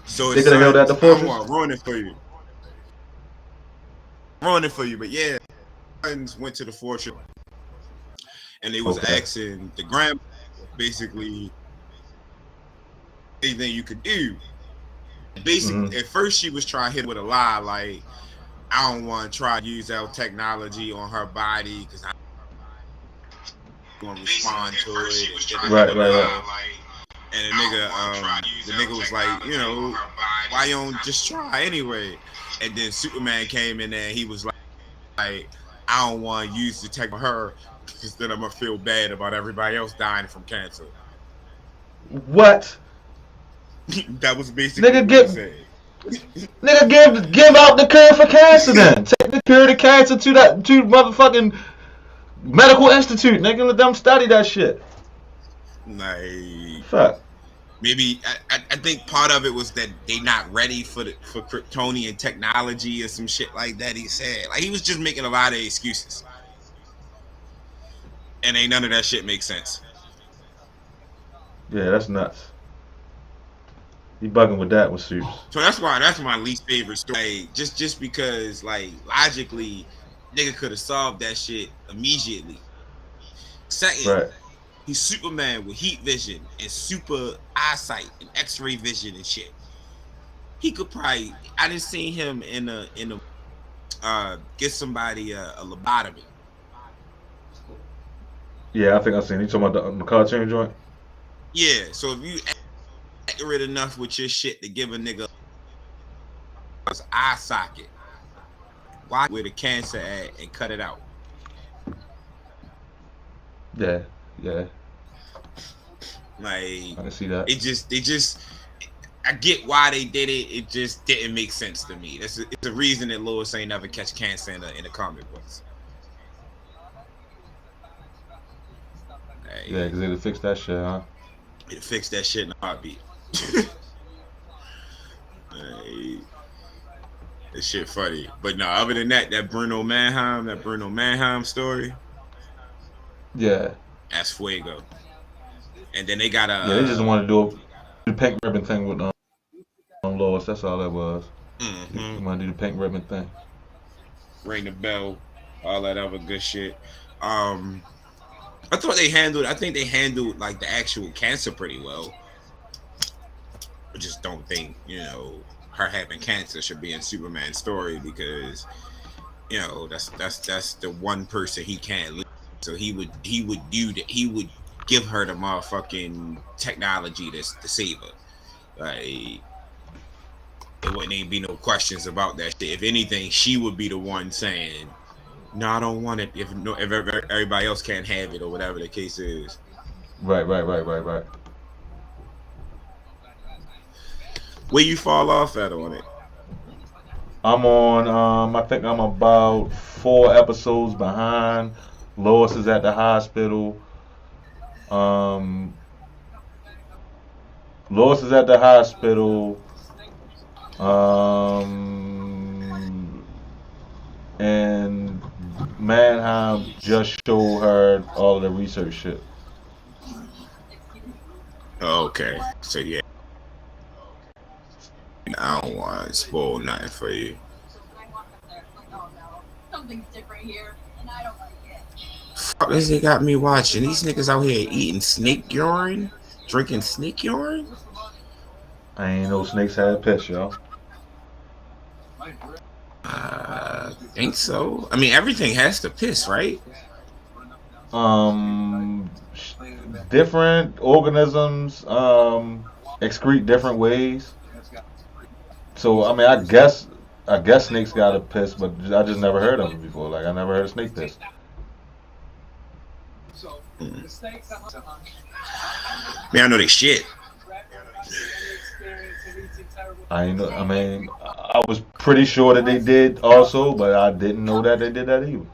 So They his could have held at sons, the I'm fortress. gonna ruin it for you. Ruin it for you, but yeah, sons went to the fortress and they was Okay. asking the grandma basically anything you could do. Mm-hmm. Basically, at first she was trying to hit with a lie, like I don't want to try to use our technology on her body because I'm gonna respond to it. And da, da, da, Right, da, right, right. da. And the nigga was like, you know, why you don't just try anyway? And then Superman came in there and he was like I don't want to use the tech for her because then I'm gonna feel bad about everybody else dying from cancer. What? That was basically Nigga what he get said. nigga give out the cure for cancer then. Take the cure to cancer to motherfucking medical institute, nigga. Let them study that shit. Like Fuck. maybe I think part of it was that they not ready for Kryptonian technology or some shit like that. He said like he was just making a lot of excuses, and ain't none of that shit make sense. Yeah, that's nuts. He bugging with that with Supes. So that's my least favorite story. Like, just because like logically, nigga could have solved that shit immediately. Second, Right. he's Superman with heat vision and super eyesight and X-ray vision and shit. He could probably I didn't see him in a get somebody a lobotomy. Yeah, I think I seen. You talking about the cartoon joint? Yeah, so if you accurate enough with your shit to give a nigga his eye socket, why where the cancer at and cut it out? Yeah, yeah. Like I can see that. they just I get why they did it. It just didn't make sense to me. It's a reason that Lois ain't never catch cancer in the comic books. Yeah, Like, because they'd fix that shit, huh? it fixed that shit in a heartbeat. Like, that shit funny. But no, other than that, that Bruno Mannheim story, Yeah. that's fuego. And then they got Yeah, they just a want to do the pink ribbon thing with Lois. That's all that was. You mm-hmm, want to do the pink ribbon thing. ring the bell, all that other good shit. Um, I think they handled like the actual cancer pretty well. I just don't think her having cancer should be in Superman's story because that's the one person he can't lose. So he would do that. He would give her the motherfucking technology to save her. Like it wouldn't even be no questions about that shit. If anything, she would be the one saying, "No, I don't want it." If everybody else can't have it or whatever the case is. Right, right, right, right, right. Where you fall off at on it? I'm on. I think I'm about 4 episodes behind. Lois is at the hospital. Um, Lois is at the hospital. Um, and Mannheim just showed her all of the research shit. Okay, so yeah, I don't want to spoil nothing for you. Fuck this, they got me watching. These niggas out here eating snake urine, drinking snake urine. I ain't know snakes had piss, yo. Think so. I mean, everything has to piss, right? Um, Different organisms excrete different ways. So I mean, I guess snakes got to piss, but I just never heard of it before. Like I never heard a snake piss. Man, I know they shit. I ain't know. I mean, I was pretty sure that they did also, but I didn't know that they did that either.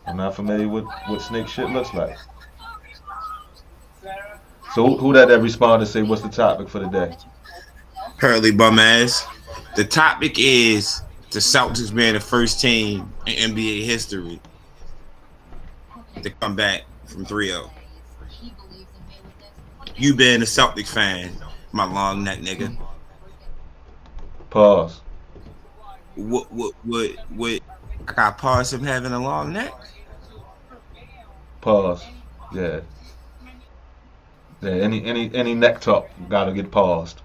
I'm not familiar with what snake shit looks like. So who that respond to say what's the topic for the day? Hurley bum ass. The topic is the Celtics being the first team in NBA history to come back from 3-0. You being a Celtic fan, my long neck nigga. Pause. What? I got pause him having a long neck. Pause. Yeah. Yeah. Any neck talk gotta get paused.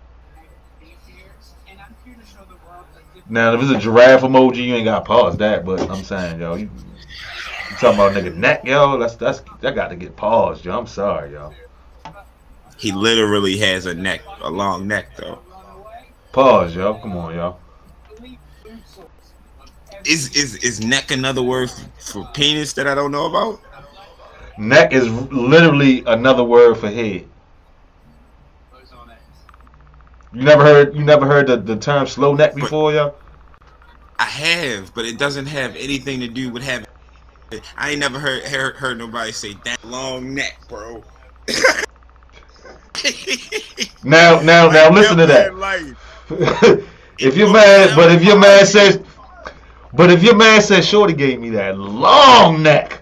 Now, if it's a giraffe emoji, you ain't got to pause that. But I'm saying, yo, you talking about nigga neck, yo? That got to get paused, yo. I'm sorry, yo. He literally has a long neck though. Pause, yo. Come on, yo. Is neck another word for penis that I don't know about? Neck is literally another word for head. You never heard the term slow neck before, yo? I have, but it doesn't have anything to do with having. I ain't never heard nobody say that long neck, bro. now, listen to that. If your man says, Shorty gave me that long neck.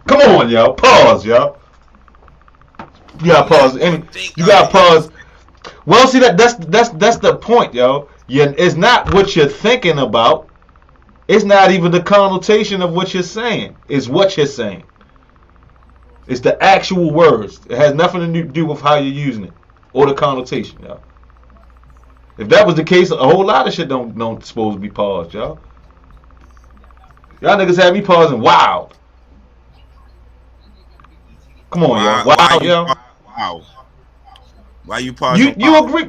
Come on, yo. Pause, yo. You gotta pause. You gotta pause. Well, see that's the point, yo. It's not what you're thinking about. It's not even the connotation of what you're saying. It's what you're saying. It's the actual words. It has nothing to do with how you're using it or the connotation, yo. If that was the case, a whole lot of shit don't supposed to be paused, yo. Y'all niggas had me pausing wild. Come on, yo. Wow, yo. Wow. Why you pausing? You agree?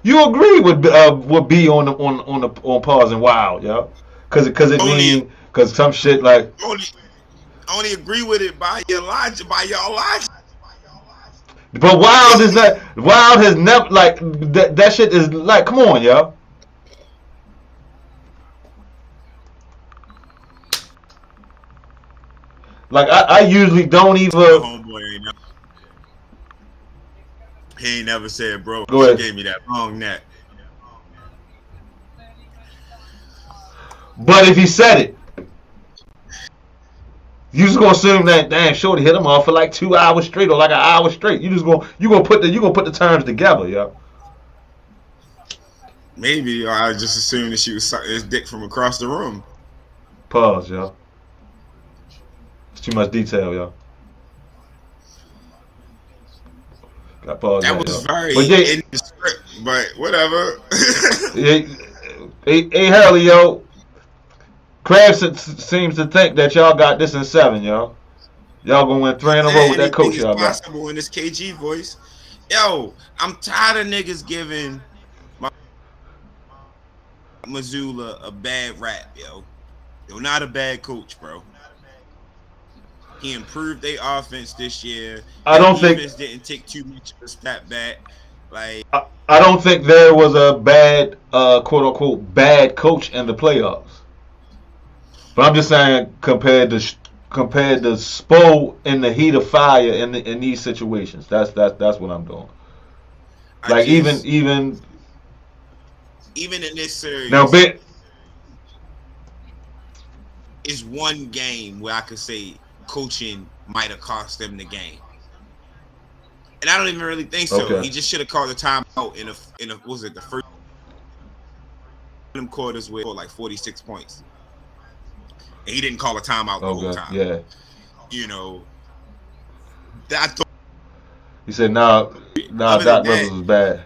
You agree with B on pausing wild, yo? Because some shit like only agree with it by your logic, by y'all logic. But wild is not. Wild has never like that shit is like. Come on, yo. Like I usually don't even. Homeboy he ain't never said, bro. Go ahead. She gave me that long neck. But if he said it, you just gonna assume that damn Shorty hit him off for like 2 hours straight or like an hour straight. You gonna put the terms together, yo. Maybe I just assumed that she was sucking his dick from across the room. Pause, yo. It's too much detail, yo. Got pause. That was very in the script, but whatever. hey, Hurley, yo. Krabs seems to think that y'all got this in 7, yo. Y'all gonna win 3 in a row with that coach y'all got. Possible in this KG voice. Yo, I'm tired of niggas giving Mazzulla a bad rap, yo. Yo, not a bad coach, bro. He improved their offense this year. I don't think didn't take too much of a step back. Like I don't think there was a bad quote unquote bad coach in the playoffs. But I'm just saying compared to Spo in the heat of fire in these situations. That's what I'm doing. Like even in this series, now is one game where I could say coaching might have cost them the game, and I don't even really think so. Okay. He just should have called the timeout in a what was it the first quarters with like 46 points, and he didn't call a timeout the whole time. Yeah, you know that. He said, "Nah, Doc Rivers was bad."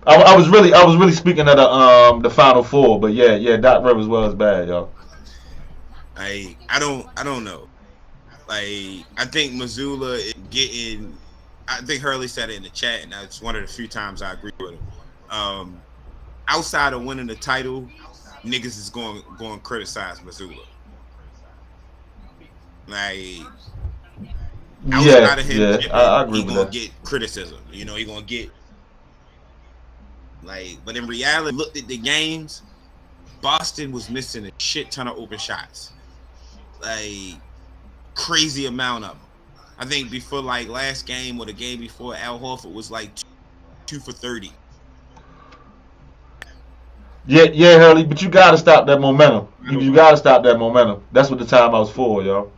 I was really speaking of the Final Four, but yeah, Doc Rivers was bad, y'all. I don't know. Like I think Mazzulla is getting. I think Hurley said it in the chat, and that's one of the few times I agree with him. Outside of winning the title, niggas is going to criticize Mazzulla. Like outside of him, I agree he with gonna that. get criticism. You know, he gonna get like. But in reality, looked at the games. Boston was missing a shit ton of open shots. Like crazy amount of them. I think before like last game or the game before, Al Horford was like 2 for 30. Yeah, Hurley, but you gotta stop that momentum. You gotta stop that momentum. That's what the timeout's for, yo.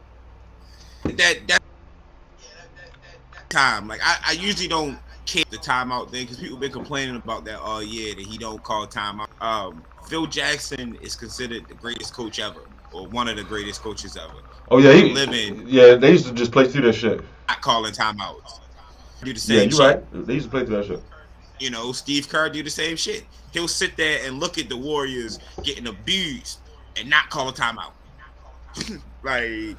That time, like I usually don't the timeout thing because people been complaining about that all year that he don't call timeout. Phil Jackson is considered the greatest coach ever, or one of the greatest coaches ever. Oh yeah, living. Yeah, they used to just play through that shit. Not calling timeouts. Do the same yeah, you're shit. Right. They used to play through that shit. You know, Steve Kerr do the same shit. He'll sit there and look at the Warriors getting abused and not call a timeout. Like,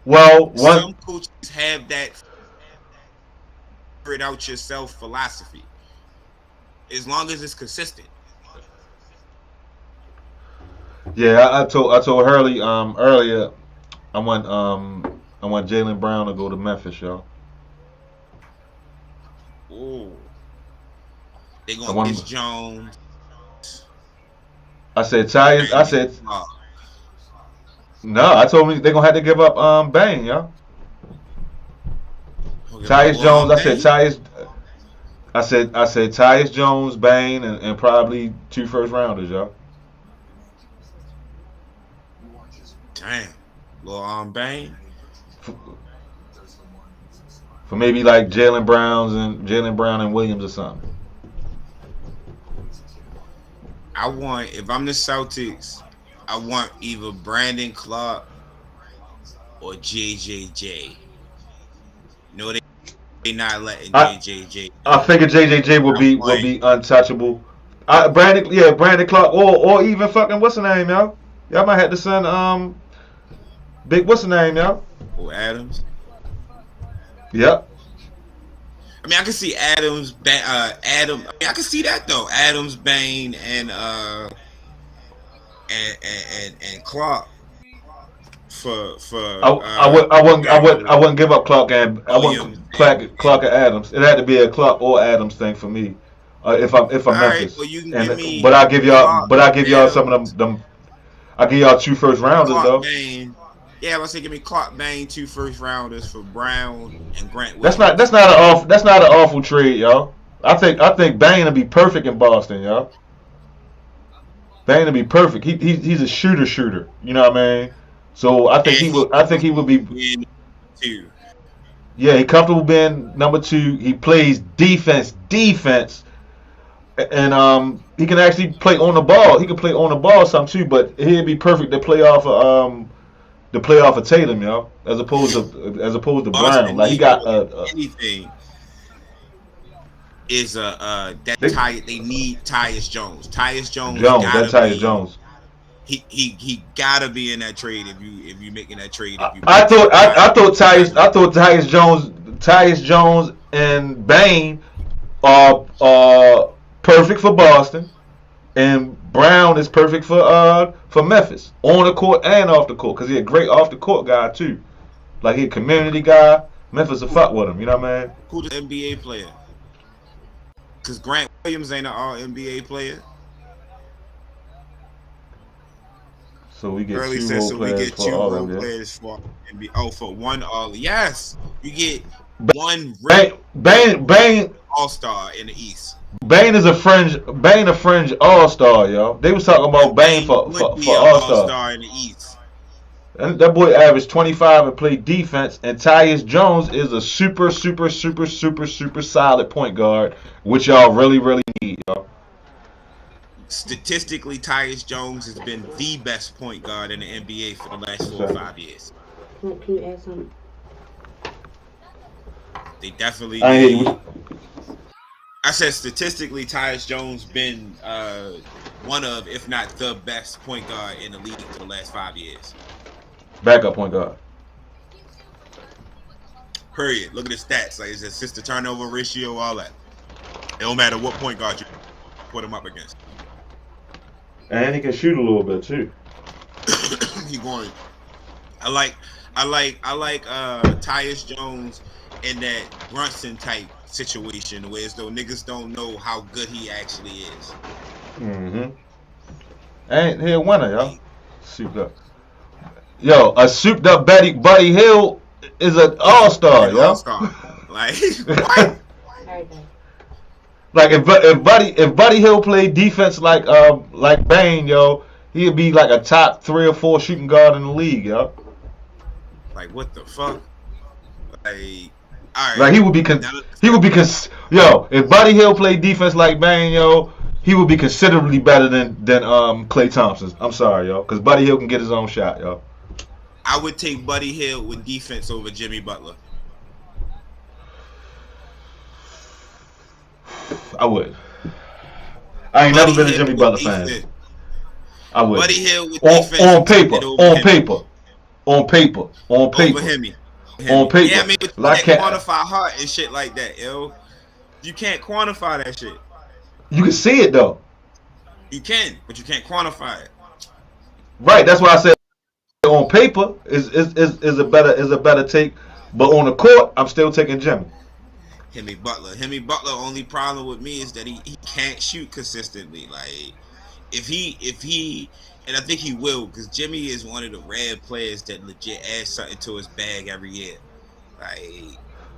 well, some coaches have that figure it out yourself philosophy. As long as it's consistent. Yeah, I told Hurley earlier. I want Jaylen Brown to go to Memphis, y'all. Oh, they gonna get Jones. I said Tyus. I said no. I told him they're gonna have to give up Bane, y'all. Tyus Jones. I said Tyus. I said Tyus Jones, Bane, and probably 2 first rounders, y'all. Damn, little Bane. For maybe like Jaylen Brown and Williams or something. If I'm the Celtics, I want either Brandon Clark or JJJ. No, they not letting JJJ. I figured JJJ would be untouchable. Brandon Clark or even fucking what's the name, y'all? Y'all might have to send big what's the name, y'all? Oh, Adams. Yep. I mean, I can see Adams. Adam. I mean, I can see that though. Adams, Bane, and Clark. I wouldn't give up Clark and I wouldn't Clark and Adams. It had to be a Clark or Adams thing for me. If I'm Memphis. Right, well, you can give me but I give y'all some of them. I give y'all 2 first rounders Clark, though. Bane. Yeah, let's say give me Clark, Bane, 2 first rounders for Brown and Grant. That's not an awful trade, y'all. I think Bane will be perfect in Boston, y'all. Bane will be perfect. He's a shooter. You know what I mean? So I think he would be. Yeah, he comfortable being number 2. He plays defense, and he can actually play on the ball. He can play on the ball some too, but he'd be perfect to play off of Tatum, y'all, as opposed to Brown. Like he got anything is they need Tyus Jones. Tyus Jones. He gotta be in that trade if you making that trade. I thought Tyus Jones and Bane are perfect for Boston, and Brown is perfect for Memphis on the court and off the court because he's a great off the court guy too. Like he's a community guy. Memphis will fuck with him. You know what I mean? Who's the NBA player? Because Grant Williams ain't an All NBA player. So we get Early 2 said, role so players we get for 2 all role of it. players for NBA. Oh, for 1 All. Yes, you get 1 Bane All-Star in the East. Bane a fringe All-Star, y'all. They was talking about Bane for All-Star in the East. And that boy averaged 25 and played defense. And Tyus Jones is a super solid point guard, which y'all really need, y'all. Statistically, Tyus Jones has been the best point guard in the NBA for the last 4 or 5 years. Can you add something? They definitely. I said statistically, Tyus Jones been one of, if not the best point guard in the league for the last 5 years. Backup point guard. Period. Look at the stats. Like it's assist to turnover ratio, all that. It don't matter what point guard you put him up against. And he can shoot a little bit too. He going. I like Tyus Jones in that Brunson type situation where as though niggas don't know how good he actually is. Mm-hmm. Ain't he a winner, y'all? Souped up. Yo, a souped up Buddy Hield is an all-star, yo. All-star. Like what? Like if Buddy Hield played defense like Bane, yo, he'd be like a top 3 or 4 shooting guard in the league, yo. Like what the fuck? Like All right. Like he would be yo, if Buddy Hill played defense like Bane, yo, he would be considerably better than Klay Thompson. I'm sorry, yo, because Buddy Hill can get his own shot, yo. I would take Buddy Hill with defense over Jimmy Butler. I would. I ain't Buddy never been a Hill Jimmy with Butler defense. fan. I would. Buddy Hill with defense. On paper. On paper. On paper. Over Hemi. On paper. Yeah, I mean, but you can't quantify heart and shit like that, yo. You can't quantify that shit. You can see it though. You can, but you can't quantify it. Right. That's why I said on paper is a better take, but on the court, I'm still taking Jimmy. Hemi Butler. Only problem with me is that he can't shoot consistently. Like if he and I think he will, because Jimmy is one of the rare players that legit adds something to his bag every year. Like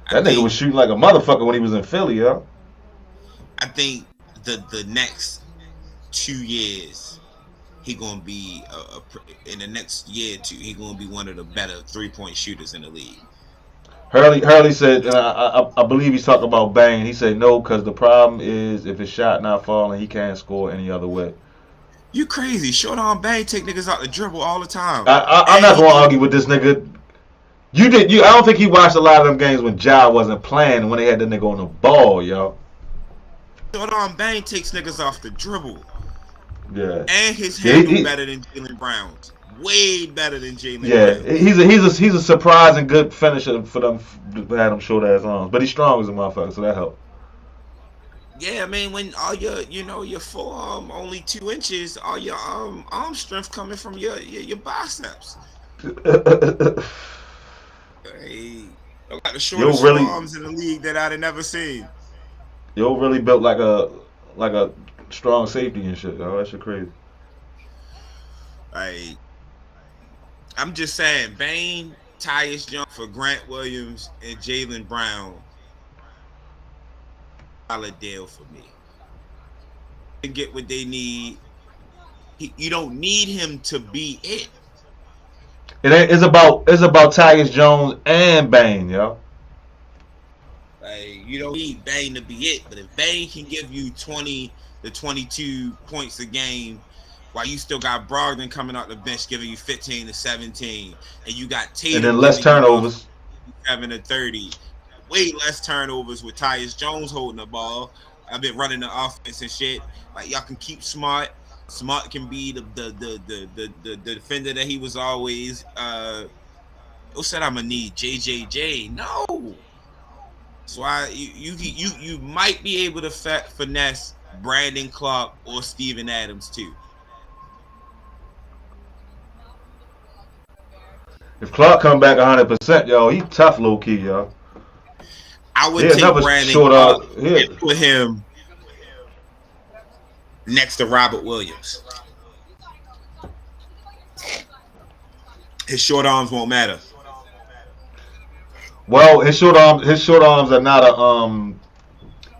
that nigga was shooting like a motherfucker when he was in Philly, yo. I think the next 2 years he gonna be in the next year or two he gonna be one of the better 3-point shooters in the league. Hurley said, and I believe he's talking about Bane. He said no, because the problem is if his shot not falling, he can't score any other way. You crazy? Short arm Bane take niggas out the dribble all the time. I'm not gonna argue with this nigga. I don't think he watched a lot of them games when Ja wasn't playing, when they had the nigga on the ball, yo. Short arm Bane takes niggas off the dribble. Yeah. And his handle better than Jaylen Brown's. Way better than Jaylen Brown. Yeah, he's a surprising good finisher for them to have them short ass arms. But he's strong as a motherfucker, so that helped. Yeah, I mean, when all your forearm only 2 inches, all your arm strength coming from your biceps. Hey, I got the shortest arms in the league that I'd have never seen. Yo, really built like a strong safety and shit. Oh, that shit crazy. Like, I'm just saying, Bane, Tyus Jones for Grant Williams and Jaylen Brown. Solid deal for me. And get what they need. You don't need him to be it. It's about Tyus Jones and Bane, yo. Like, you don't need Bane to be it, but if Bane can give you 20 to 22 points a game, while you still got Brogdon coming out the bench giving you 15 to 17, and you got Tatum and then less turnovers, 7 to 30, way less turnovers with Tyus Jones holding the ball. I've been running the offense and shit. Like, y'all can keep Smart. Smart can be the defender that he was always. Who said I'm gonna need JJJ? No. So you might be able to finesse Brandon Clark or Steven Adams too. If Clark come back 100%, yo, he tough low key, yo. I would take Brandon Clark and put him next to Robert Williams. His short arms won't matter. Well, his short arms are not a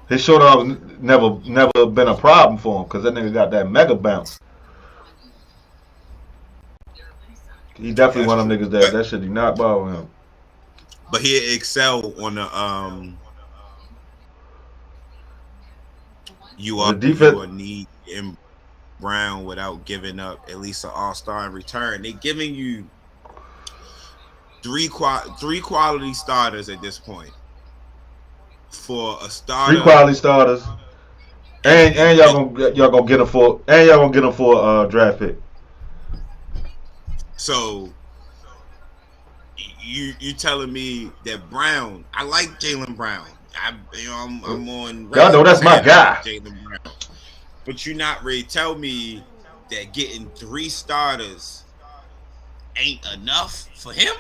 his short arms never been a problem for him, because that nigga got that mega bounce. He definitely one of them niggas that should not bother him. But he excel on the you are need in Brown without giving up at least an all-star in return. They giving you three quality starters at this point for a starter. 3 quality starters, and y'all gonna get them for a draft pick. So you telling me that Brown? I like Jaylen Brown. I'm on. Y'all know that's my guy. Jaylen Brown. But you not ready to tell me that getting 3 starters ain't enough for him?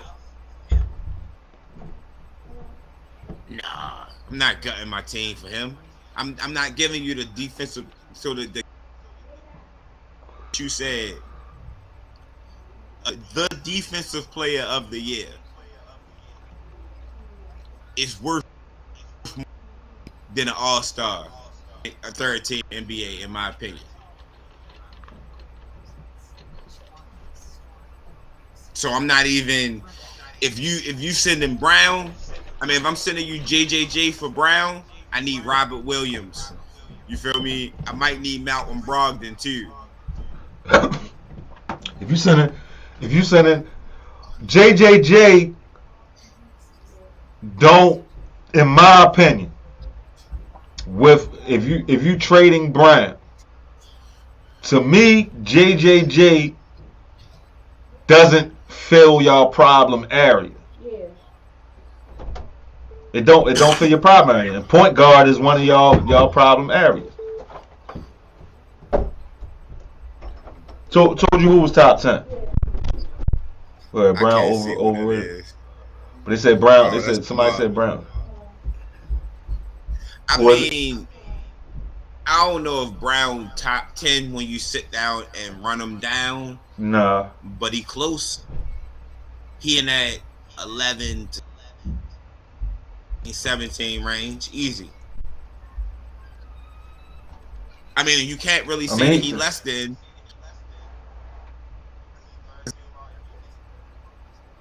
Nah, I'm not gutting my team for him. I'm not giving you the defensive. So the you said the defensive player of the year is worth more than an all-star, a third team NBA, in my opinion. So I'm not even if you send in Brown I mean, if I'm sending you JJJ for Brown, I need Robert Williams. You feel me? I might need Malcolm Brogdon too. If you sending JJJ, don't, in my opinion, with if you trading Brown, to me JJJ doesn't fill y'all problem area. It don't fill your problem area. And point guard is one of y'all problem areas. Told you who was top 10. Well, Brown over. But they said Brown. They said somebody said Brown. I mean, I don't know if Brown top 10 when you sit down and run him down. Nah. But he close. He in that 11 to 17 range, easy. I mean, you can't really say that he less than.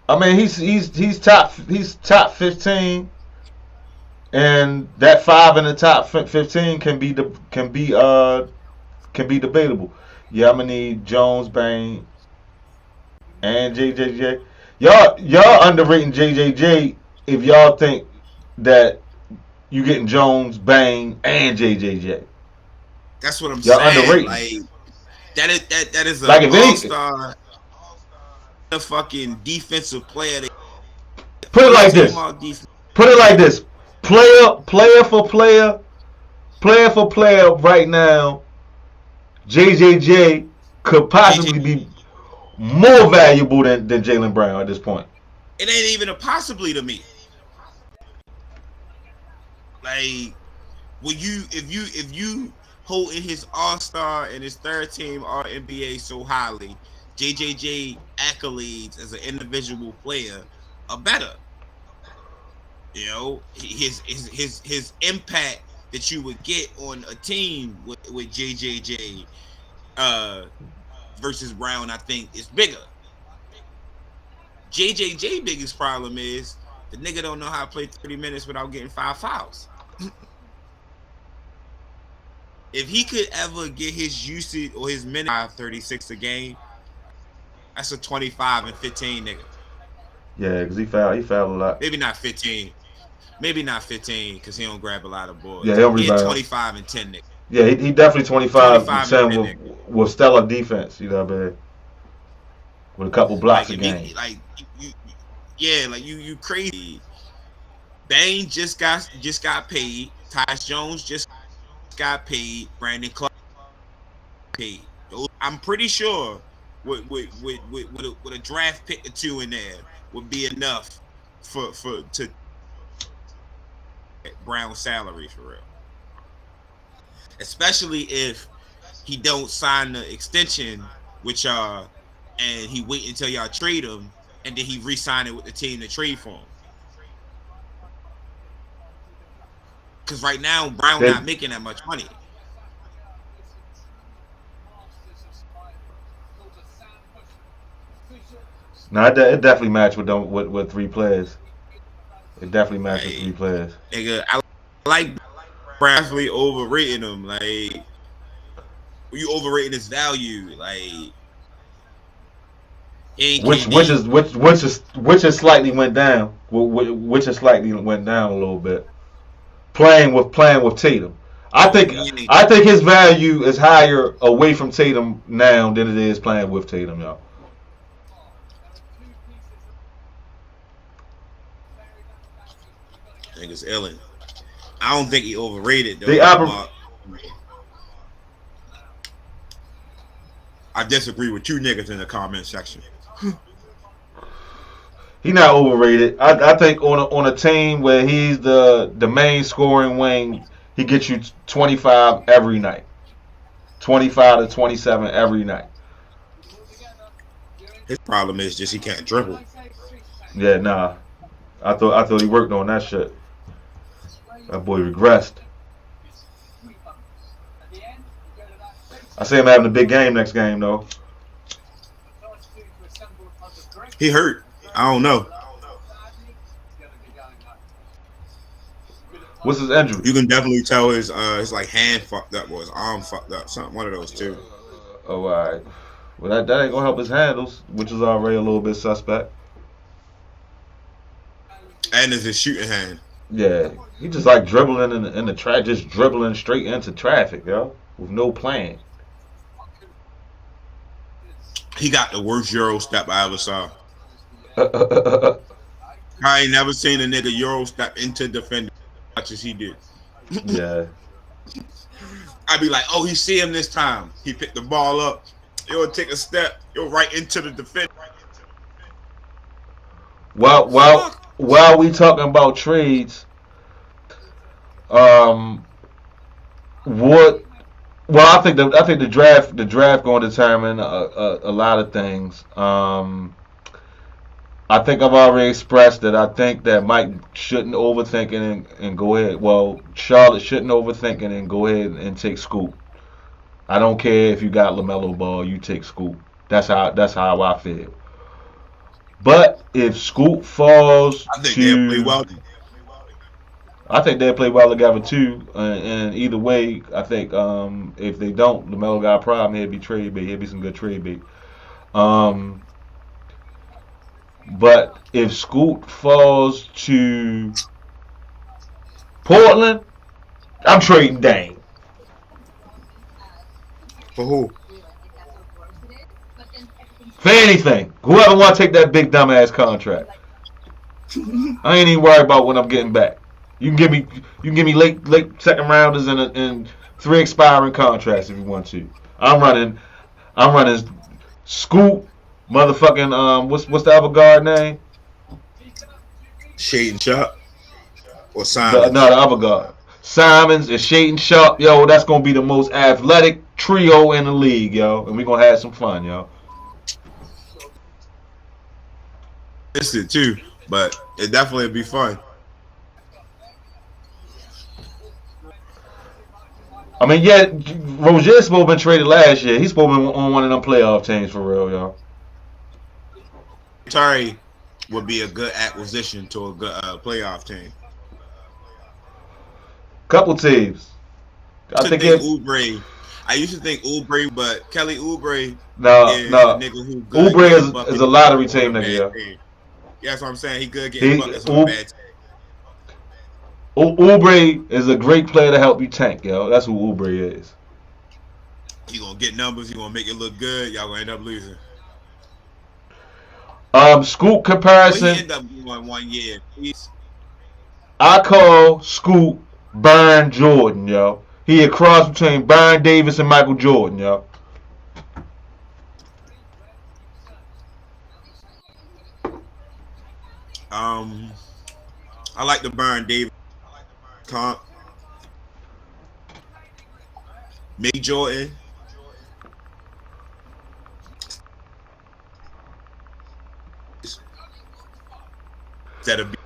I mean, he's top 15, and that 5 in the top 15 can be debatable. Yeah, I'm gonna need Jones, Bain, and JJJ. Y'all underrating JJJ if y'all think that you getting Jones, Bain, and JJJ. That's what I'm y'all saying. Underrating. Like that is a like all-star, a fucking defensive player. Put it like this. Player for player right now, JJJ could possibly be more valuable than Jaylen Brown at this point. It ain't even a possibly to me. Like, if you holding his All-Star and his third team All NBA so highly, JJJ accolades as an individual player are better. You know, his impact that you would get on a team with JJJ versus Brown, I think, is bigger. JJJ biggest problem is the nigga don't know how to play 30 minutes without getting 5 fouls. If he could ever get his usage or his minute 36 a game, that's a 25 and 15 nigga. Yeah, because he fouled a lot. Maybe not 15 because he don't grab a lot of boards. Yeah, he'll rebound. 25 and 10 nigga. Yeah, he definitely 25 and 10 with stellar defense. You know what I mean? With a couple blocks a game. You crazy. Bain just got paid. Tyus Jones just got paid. Brandon Clark paid. I'm pretty sure with a draft pick or two in there would be enough to Brown's salary for real. Especially if he don't sign the extension with y'all and he wait until y'all trade him and then he re-sign it with the team to trade for him. Because right now Brown not making that much money. No, it definitely matched with 3 players. It definitely matched with 3 players. Nigga, I like Brown definitely overrating him. Like, you overrating his value. Like, which is slightly went down. Which is slightly went down a little bit. Playing with Tatum. I think his value is higher away from Tatum now than it is playing with Tatum, y'all. I think it's Ellen. I don't think he overrated though. I disagree with you niggas in the comment section. He not overrated. I think on a team where he's the main scoring wing, he gets you 25 every night. 25 to 27 every night. His problem is just he can't dribble. Yeah, nah. I thought he worked on that shit. That boy regressed. I see him having a big game next game though. He hurt. I don't know. What's his injury? You can definitely tell his like hand fucked up or his arm fucked up. Something one of those two. Oh, all right. Well, that ain't gonna help his handles, which is already a little bit suspect. And it's his shooting hand. Yeah, he just like dribbling in the track, just dribbling straight into traffic, yo, with no plan. He got the worst Euro step I ever saw. Yeah, I ain't never seen a nigga Euro step into defender as much as he did. I'd be like, oh, he see him this time. He picked the ball up. He'll take a step. He'll right into the defender. While we talking about trades, what? Well, I think the draft going to determine a lot of things. I think I've already expressed that I think that Mike shouldn't overthink it and go ahead. Well, Charlotte shouldn't overthink it and go ahead and take Scoop. I don't care if you got LaMelo Ball, you take Scoop. That's how I feel. But if Scoop falls I think they'll play well. I think they'll play well together too. And either way, I think if they don't, LaMelo got a problem. He'll be trade bait. He'll be some good trade bait. But if Scoot falls to Portland, I'm trading Dame. For who? For anything. Whoever want to take that big dumbass contract. I ain't even worried about when I'm getting back. You can give me late second rounders and 3 expiring contracts if you want to. I'm running Scoot, motherfucking what's the other guard name? Shaden Sharp or Simons? No, the other guard. Simons and Shaden Sharp, yo, that's gonna be the most athletic trio in the league, yo, and we gonna have some fun, yo. Missed it too, but it definitely be fun. I mean, yeah, Rozier's supposed to been traded last year. He's supposed to be on one of them playoff teams for real, yo. Tari would be a good acquisition to a good playoff team. Couple teams. I used to think Oubre, but Kelly Oubre is a nigga who good. Oubre is a lottery team nigga, yo. Yeah, that's what I'm saying. He good getting buckets on a bad team. Oubre is a great player to help you tank, yo. That's who Oubre is. You gonna get numbers. You gonna make it look good. Y'all gonna end up losing. Scoop comparison. Well, he end up going 1 year. I call Scoop Byron Jordan, yo. He a cross between Byron Davis and Michael Jordan, yo. I like the Byron Davis comp. Mick Jordan. That'll be.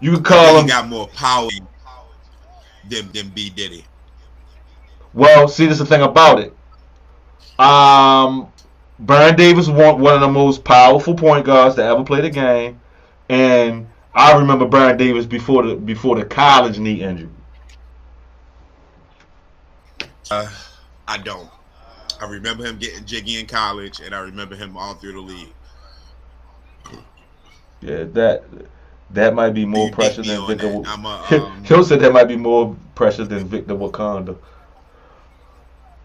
You could call him. He got more power than B Diddy. Well, see, this is the thing about it. Byron Davis was one of the most powerful point guards to ever play the game, and I remember Byron Davis before the college knee injury. I don't. I remember him getting jiggy in college, and I remember him all through the league. Yeah, that might be more pressure than Victor. Hill said that might be more pressure than Victor Wakanda.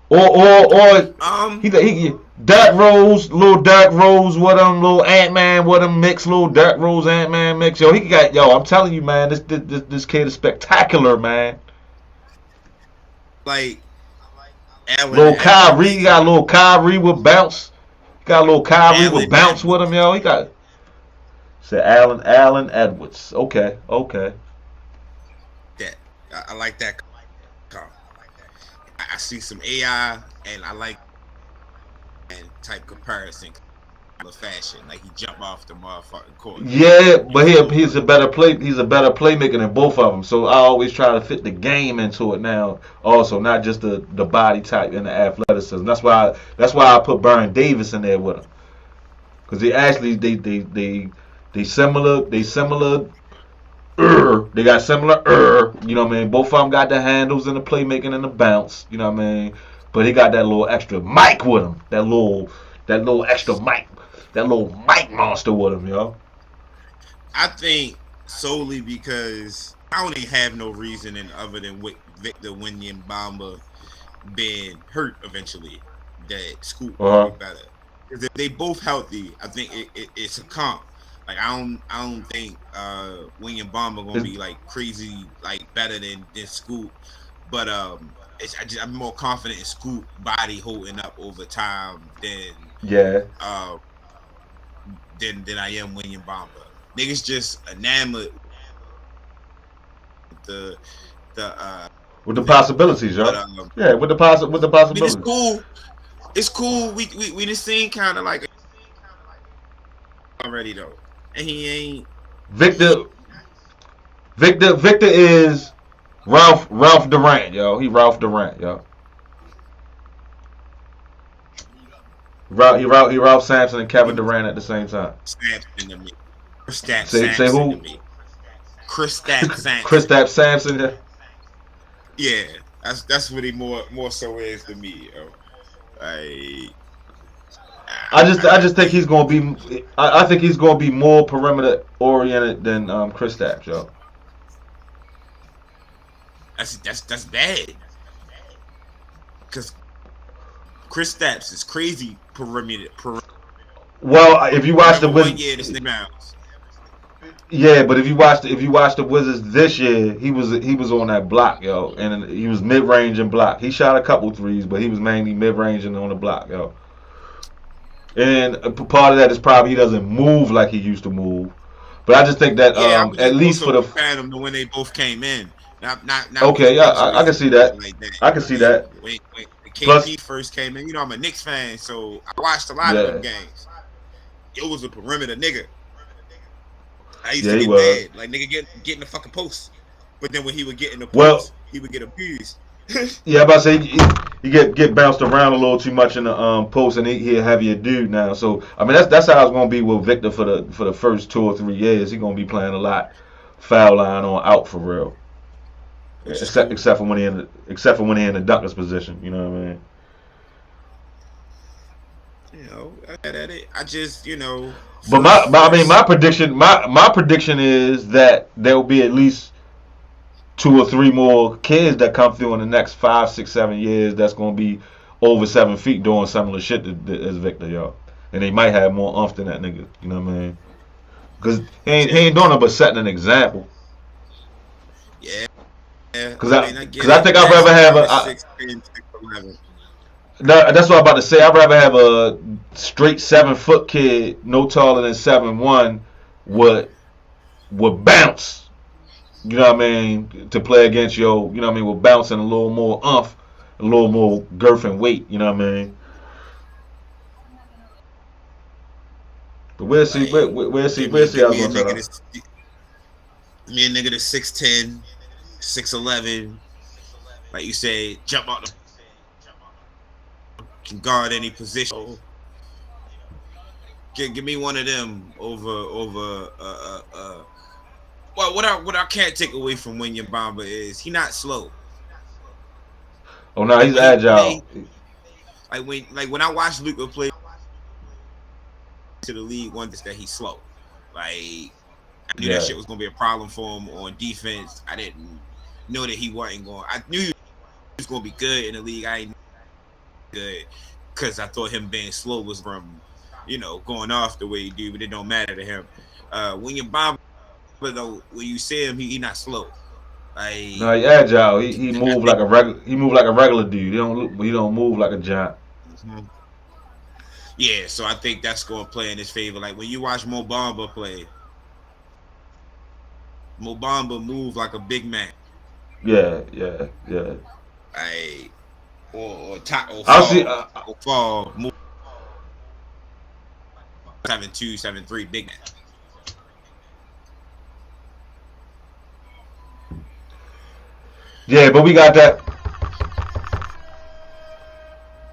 Or he Derrick Rose, little Derrick Rose with him, little Ant-Man with him mix, little Derrick Rose Ant-Man mix. I'm telling you, man, this kid is spectacular, man. Like little Kyrie, you got little Kyrie with bounce. You got little Kyrie with bounce with him, yo. He got Allen Edwards. Okay. That I like that. I see some AI, and I like and type comparison of fashion. Like he jump off the motherfucking court. Yeah, but he's a better playmaker than both of them. So I always try to fit the game into it now. Also, not just the body type and the athleticism. That's why I put Byron Davis in there with him, because they actually they similar They got similar you know what I mean? Both of them got the handles and the playmaking and the bounce, you know what I mean? But he got that little extra mic with him. That little extra mic. That little mic monster with him, yo. I think solely because I don't even have no reasoning other than with Victor Wembanyama being hurt eventually that Scoot will be better. Because if they both healthy, I think it's a comp. Like I don't think Wembanyama gonna be like crazy like better than Scoot, but I'm more confident in Scoot body holding up over time than than I am Wembanyama. Niggas just enamored with with the possibilities, yo. Yeah, with the possibilities. I mean, it's cool. It's cool. We just seen kind of like already though, and he ain't Victor is Ralph Durant, yo. He Ralph Durant, yo. He Ralph Sampson and Kevin Durant at the same time. Sampson to me. Say who? Kristaps Sampson. Yeah, that's what he more so is to me, yo. I just think he's gonna be. I think he's gonna be more perimeter oriented than Kristaps, yo. That's bad. Because Kristaps is crazy perimeter. Well, if you watch the Wizards, yeah, but if you watch the Wizards this year, he was on that block, yo, and he was mid range and block. He shot a couple threes, but he was mainly mid range and on the block, yo. And part of that is probably he doesn't move like he used to move. But I just think that at least for the fan them when they both came in. Not okay, yeah, I can see that. Like that. I can see that. When KP first came in, you know I'm a Knicks fan, so I watched a lot of them games. It was a perimeter nigga. I used to get mad, like nigga get in the fucking post. But then when he would get in the post, he would get abused. Yeah, I'm about to say he get bounced around a little too much in the post, and he a heavier dude now. So I mean that's how it's gonna be with Victor for the first 2 or 3 years. He's gonna be playing a lot foul line on out for real. Except for when he in the dunker's position, you know what I mean? You know, I just But my prediction is that there will be at least 2 or 3 more kids that come through in the next 5, 6, 7 years that's gonna be over 7 feet doing similar shit as Victor, yo. And they might have more umph than that nigga, you know what I mean? Because he ain't doing nothing but setting an example. Yeah. Because I think I'd rather have a 6'10", 6'11". That's what I'm about to say. I'd rather have a straight 7-foot kid, no taller than 7'1", would bounce. You know what I mean? To play against you know what I mean? With bounce and a little more umph, a little more girth and weight. You know what I mean? But we'll see. We'll see how it's going to turn out. Me a nigga that's 6'10", 6'11", like you say, jump out, can guard any position. Give me one of them over. Well, what I can't take away from Wembanyama is he not slow. Oh no, he's agile. When I watch Luka play to the league, one that he's slow. Like I knew that shit was gonna be a problem for him on defense. I didn't know that he wasn't going. I knew he was gonna be good in the league. I ain't good because I thought him being slow was from going off the way he do, but it don't matter to him. Wembanyama, though, when you see him, he not slow. Like no, he agile. He move like a regular. He move like a regular dude. He don't move like a giant. Mm-hmm. Yeah, so I think that's going to play in his favor. Like when you watch Mo Bamba play, Mo Bamba move like a big man. Yeah. Like or fall. 7'2", 7'3", big man. Yeah, but we got that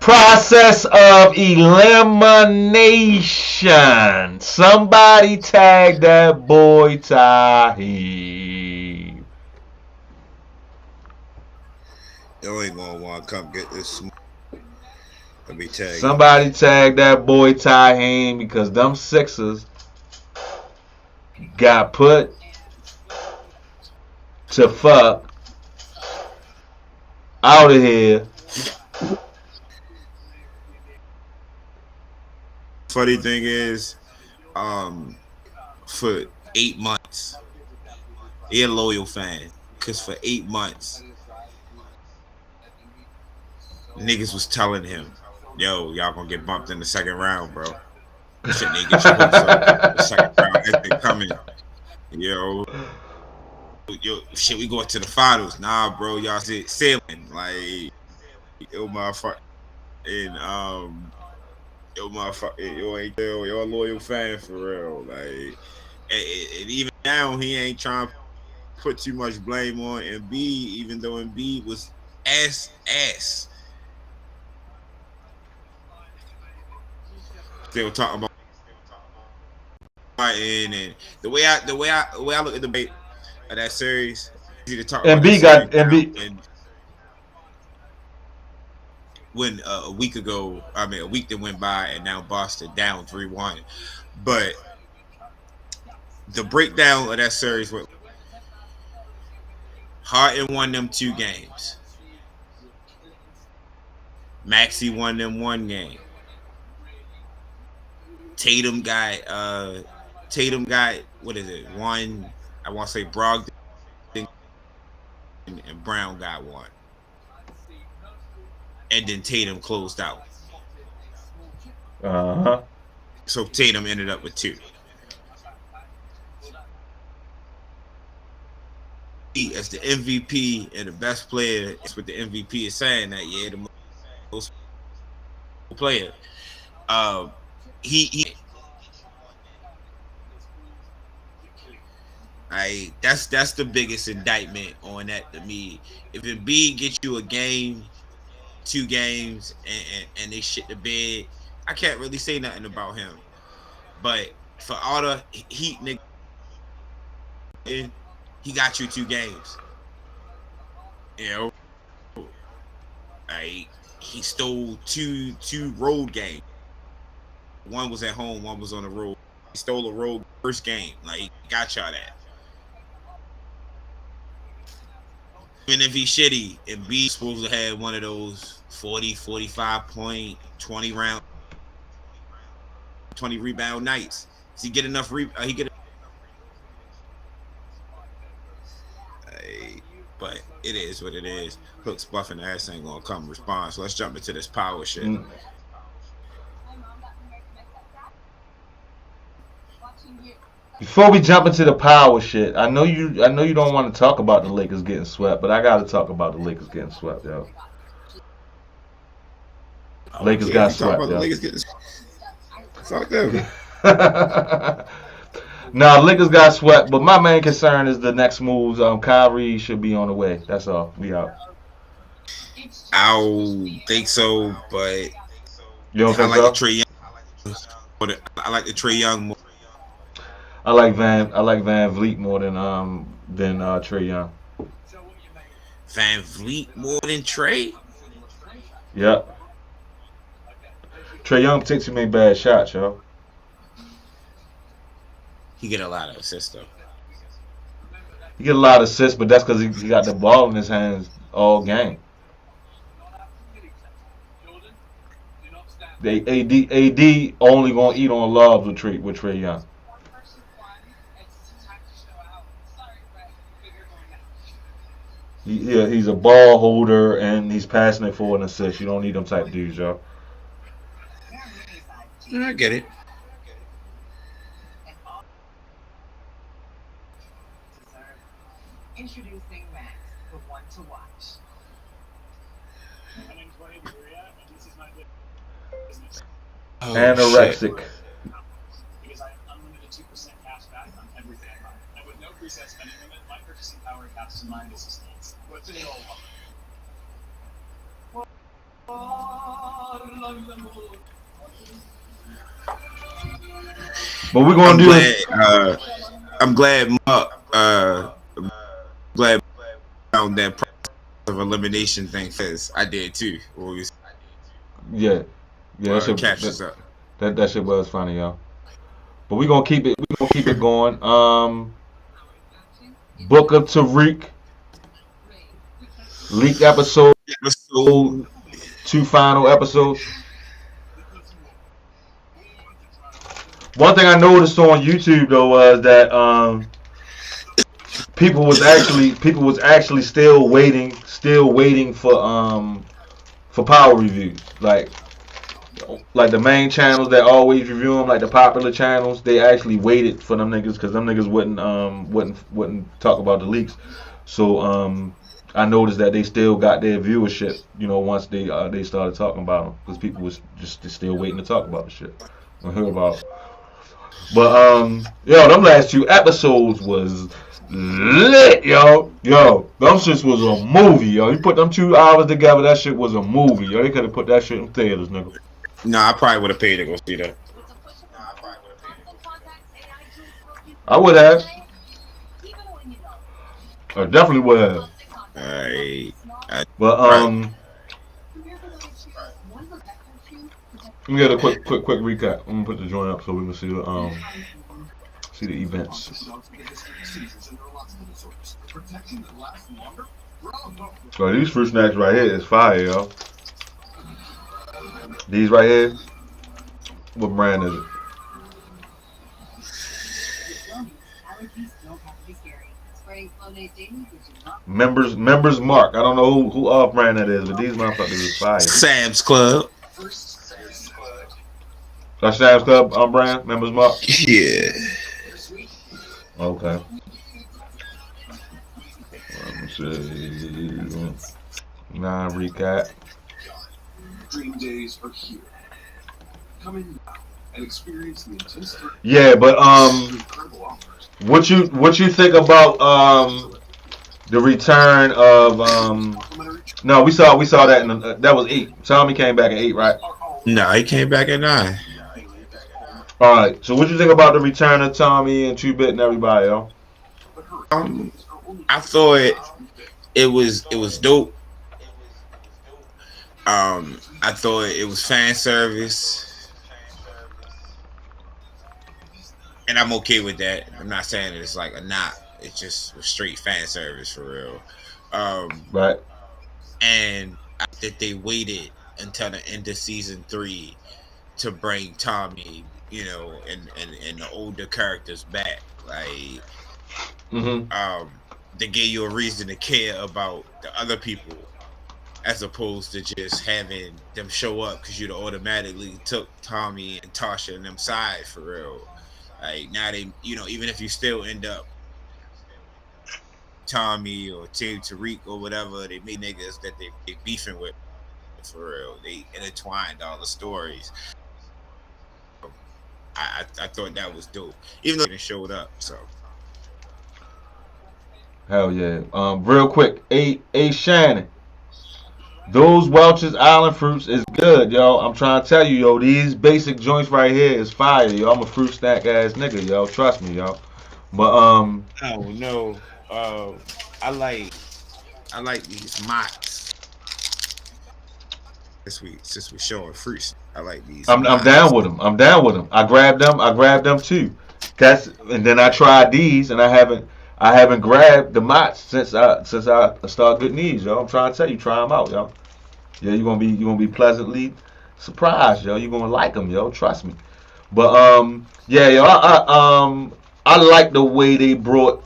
process of elimination. Somebody tag that boy Tahir. You ain't gonna want to come get this. Let me tell you. Somebody tag that boy Ty Hain because them Sixers got put to fuck out of here. Funny thing is, for 8 months, he a loyal fan. Cause for 8 months, niggas was telling him, "Yo, y'all gonna get bumped in the second round, bro. Shit, they get your hopes up. The second round has been coming. Yo, shit, we going to the finals. Nah, bro, y'all sailing like yo, motherfucker, and yo, motherfucker, yo, a loyal fan for real. Like, and even now, he ain't trying to put too much blame on Embiid, even though Embiid was ass. Still talking about fighting, and the way I look at the debate of that series, easy to talk about that Embiid series got now. Embiid. And when a week that went by, and now Boston down 3-1. But the breakdown of that series with Harden won them 2 games. Maxey won them 1 game. Tatum got what is it? 1. I want to say Brogdon and Brown got 1. And then Tatum closed out. Uh-huh. So Tatum ended up with 2. As the MVP and the best player, it's what the MVP is saying that year, the most player. He that's the biggest indictment on that to me. If Embiid gets you a game, 2 games, and they shit the bed, I can't really say nothing about him. But for all the Heat nigga, he got you 2 games. You know, he stole two road games. 1 was at home, 1 was on the road. He stole a road first game. Like, he got y'all that. Even if he's shitty, and B supposed to have one of those 40, 45 point, 20 round, 20 rebound nights. Does he get enough he get but it is what it is. Hooks buffing ass ain't gonna come respond. So let's jump into this power shit. Before we jump into the power shit, I know you don't want to talk about the Lakers getting swept, but I gotta talk about the Lakers getting swept, yo. Lakers got swept, yo. Fuck them. Nah, Lakers got swept, but my main concern is the next moves. Kyrie should be on the way. That's all. We out. I don't think so, but you don't think I like so? the Trae Young. I like the Trae Young more. I like Van Vliet more than Trae Young. Van Vliet more than Trae? Yep. Trae Young takes too many bad shots, yo. He get a lot of assists though. He get a lot of assists, but that's because he got the ball in his hands all game. AD only gonna eat on love with Trae Young. He's a ball holder and he's passing it for an assist. You don't need them type of dudes, yo. I get it. Introducing Max, the one to watch. Oh, anorexic. Shit. Because I have unlimited 2% cash back on everything I buy. And with no preset spending limit, my purchasing power caps to my business needs. What's in your But we're gonna do it. I'm glad Mark found that of elimination thing first. I did too. Always Yeah, yeah, catches up. that shit was funny, yo. But we gonna keep it. We gonna keep it going. Book of Tariq leaked episode. So 2 final episodes. One thing I noticed on YouTube though was that people was actually still waiting for power reviews. Like the main channels that always review them, like the popular channels, they actually waited for them niggas because them niggas wouldn't talk about the leaks. So I noticed that they still got their viewership, once they started talking about them, because people was just still waiting to talk about the shit and hear about it. But them last 2 episodes was lit, yo. Them shits was a movie, yo. You put them 2 hours together, that shit was a movie, yo. They could have put that shit in theaters, nigga. I probably would have paid to go see that. I would have. I definitely would have. But let me get a quick recap. I'm gonna put the joint up so we can see the events. So these fruit snacks right here is fire, yo. These right here, what brand is it? Members Mark. I don't know who off brand that is, but these motherfuckers is fire. Sam's Club. That's Sam's Club on brand. Members Mark. Yeah. Okay. Let me see. Recap. Dream days are here. Coming now and experience the intense. Yeah, but what you think about the return of No, we saw that that was 8. Tommy came back at 8, right? No, he came back at 9. All right. So what you think about the return of Tommy and 2-Bit and everybody, yo? I thought it was dope. I thought it was fan service, and I'm okay with that. I'm not saying that it's like a knock. It just was straight fan service for real. Right. And that they waited until the end of season 3 to bring Tommy, and the older characters back. Like, they gave you a reason to care about the other people, as opposed to just having them show up because you'd automatically took Tommy and Tasha and them side for real. Like, now they, even if you still end up Tommy or Team Tariq or whatever, they made niggas that they beefing with for real. They intertwined all the stories. I thought that was dope, even though they showed up. So hell yeah. Real quick, A Shannon. Those Welch's Island fruits is good, yo. I'm trying to tell you, yo. These basic joints right here is fire, yo. I'm a fruit snack ass nigga, yo. Trust me, yo. But oh no, I like these motts. Since we showing fruits, I like these. I'm down with them. I grabbed them too. And then I tried these, and I haven't grabbed the motts since I started getting these, yo. I'm trying to tell you, try them out, yo. Yeah, you're gonna be pleasantly surprised, yo. You're gonna like them, yo. Trust me. But yeah, yo. I like the way they brought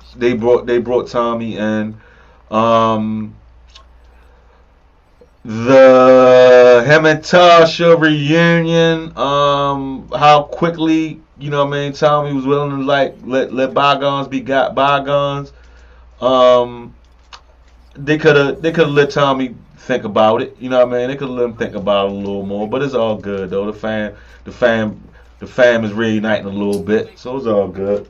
Tommy and the him and Tasha reunion. How quickly, Tommy was willing to let bygones be bygones. They could have let Tommy think about it. You know what I mean? They could let him think about it a little more. But it's all good though. The fam is reuniting a little bit, so it's all good.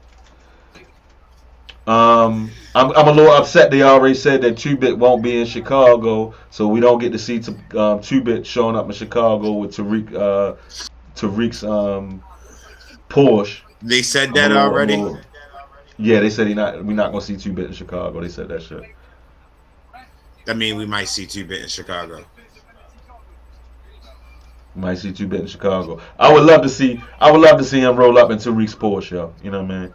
I'm a little upset. They already said that 2-Bit won't be in Chicago, so we don't get to see 2-Bit showing up in Chicago with Tariq's Porsche. They said that already. Yeah, they said we're not gonna see 2-Bit in Chicago. They said that shit. That means we might see 2-Bit in Chicago. Might see 2-Bit in Chicago. I would love to see him roll up in Tariq's Porsche, yo. You know what I mean?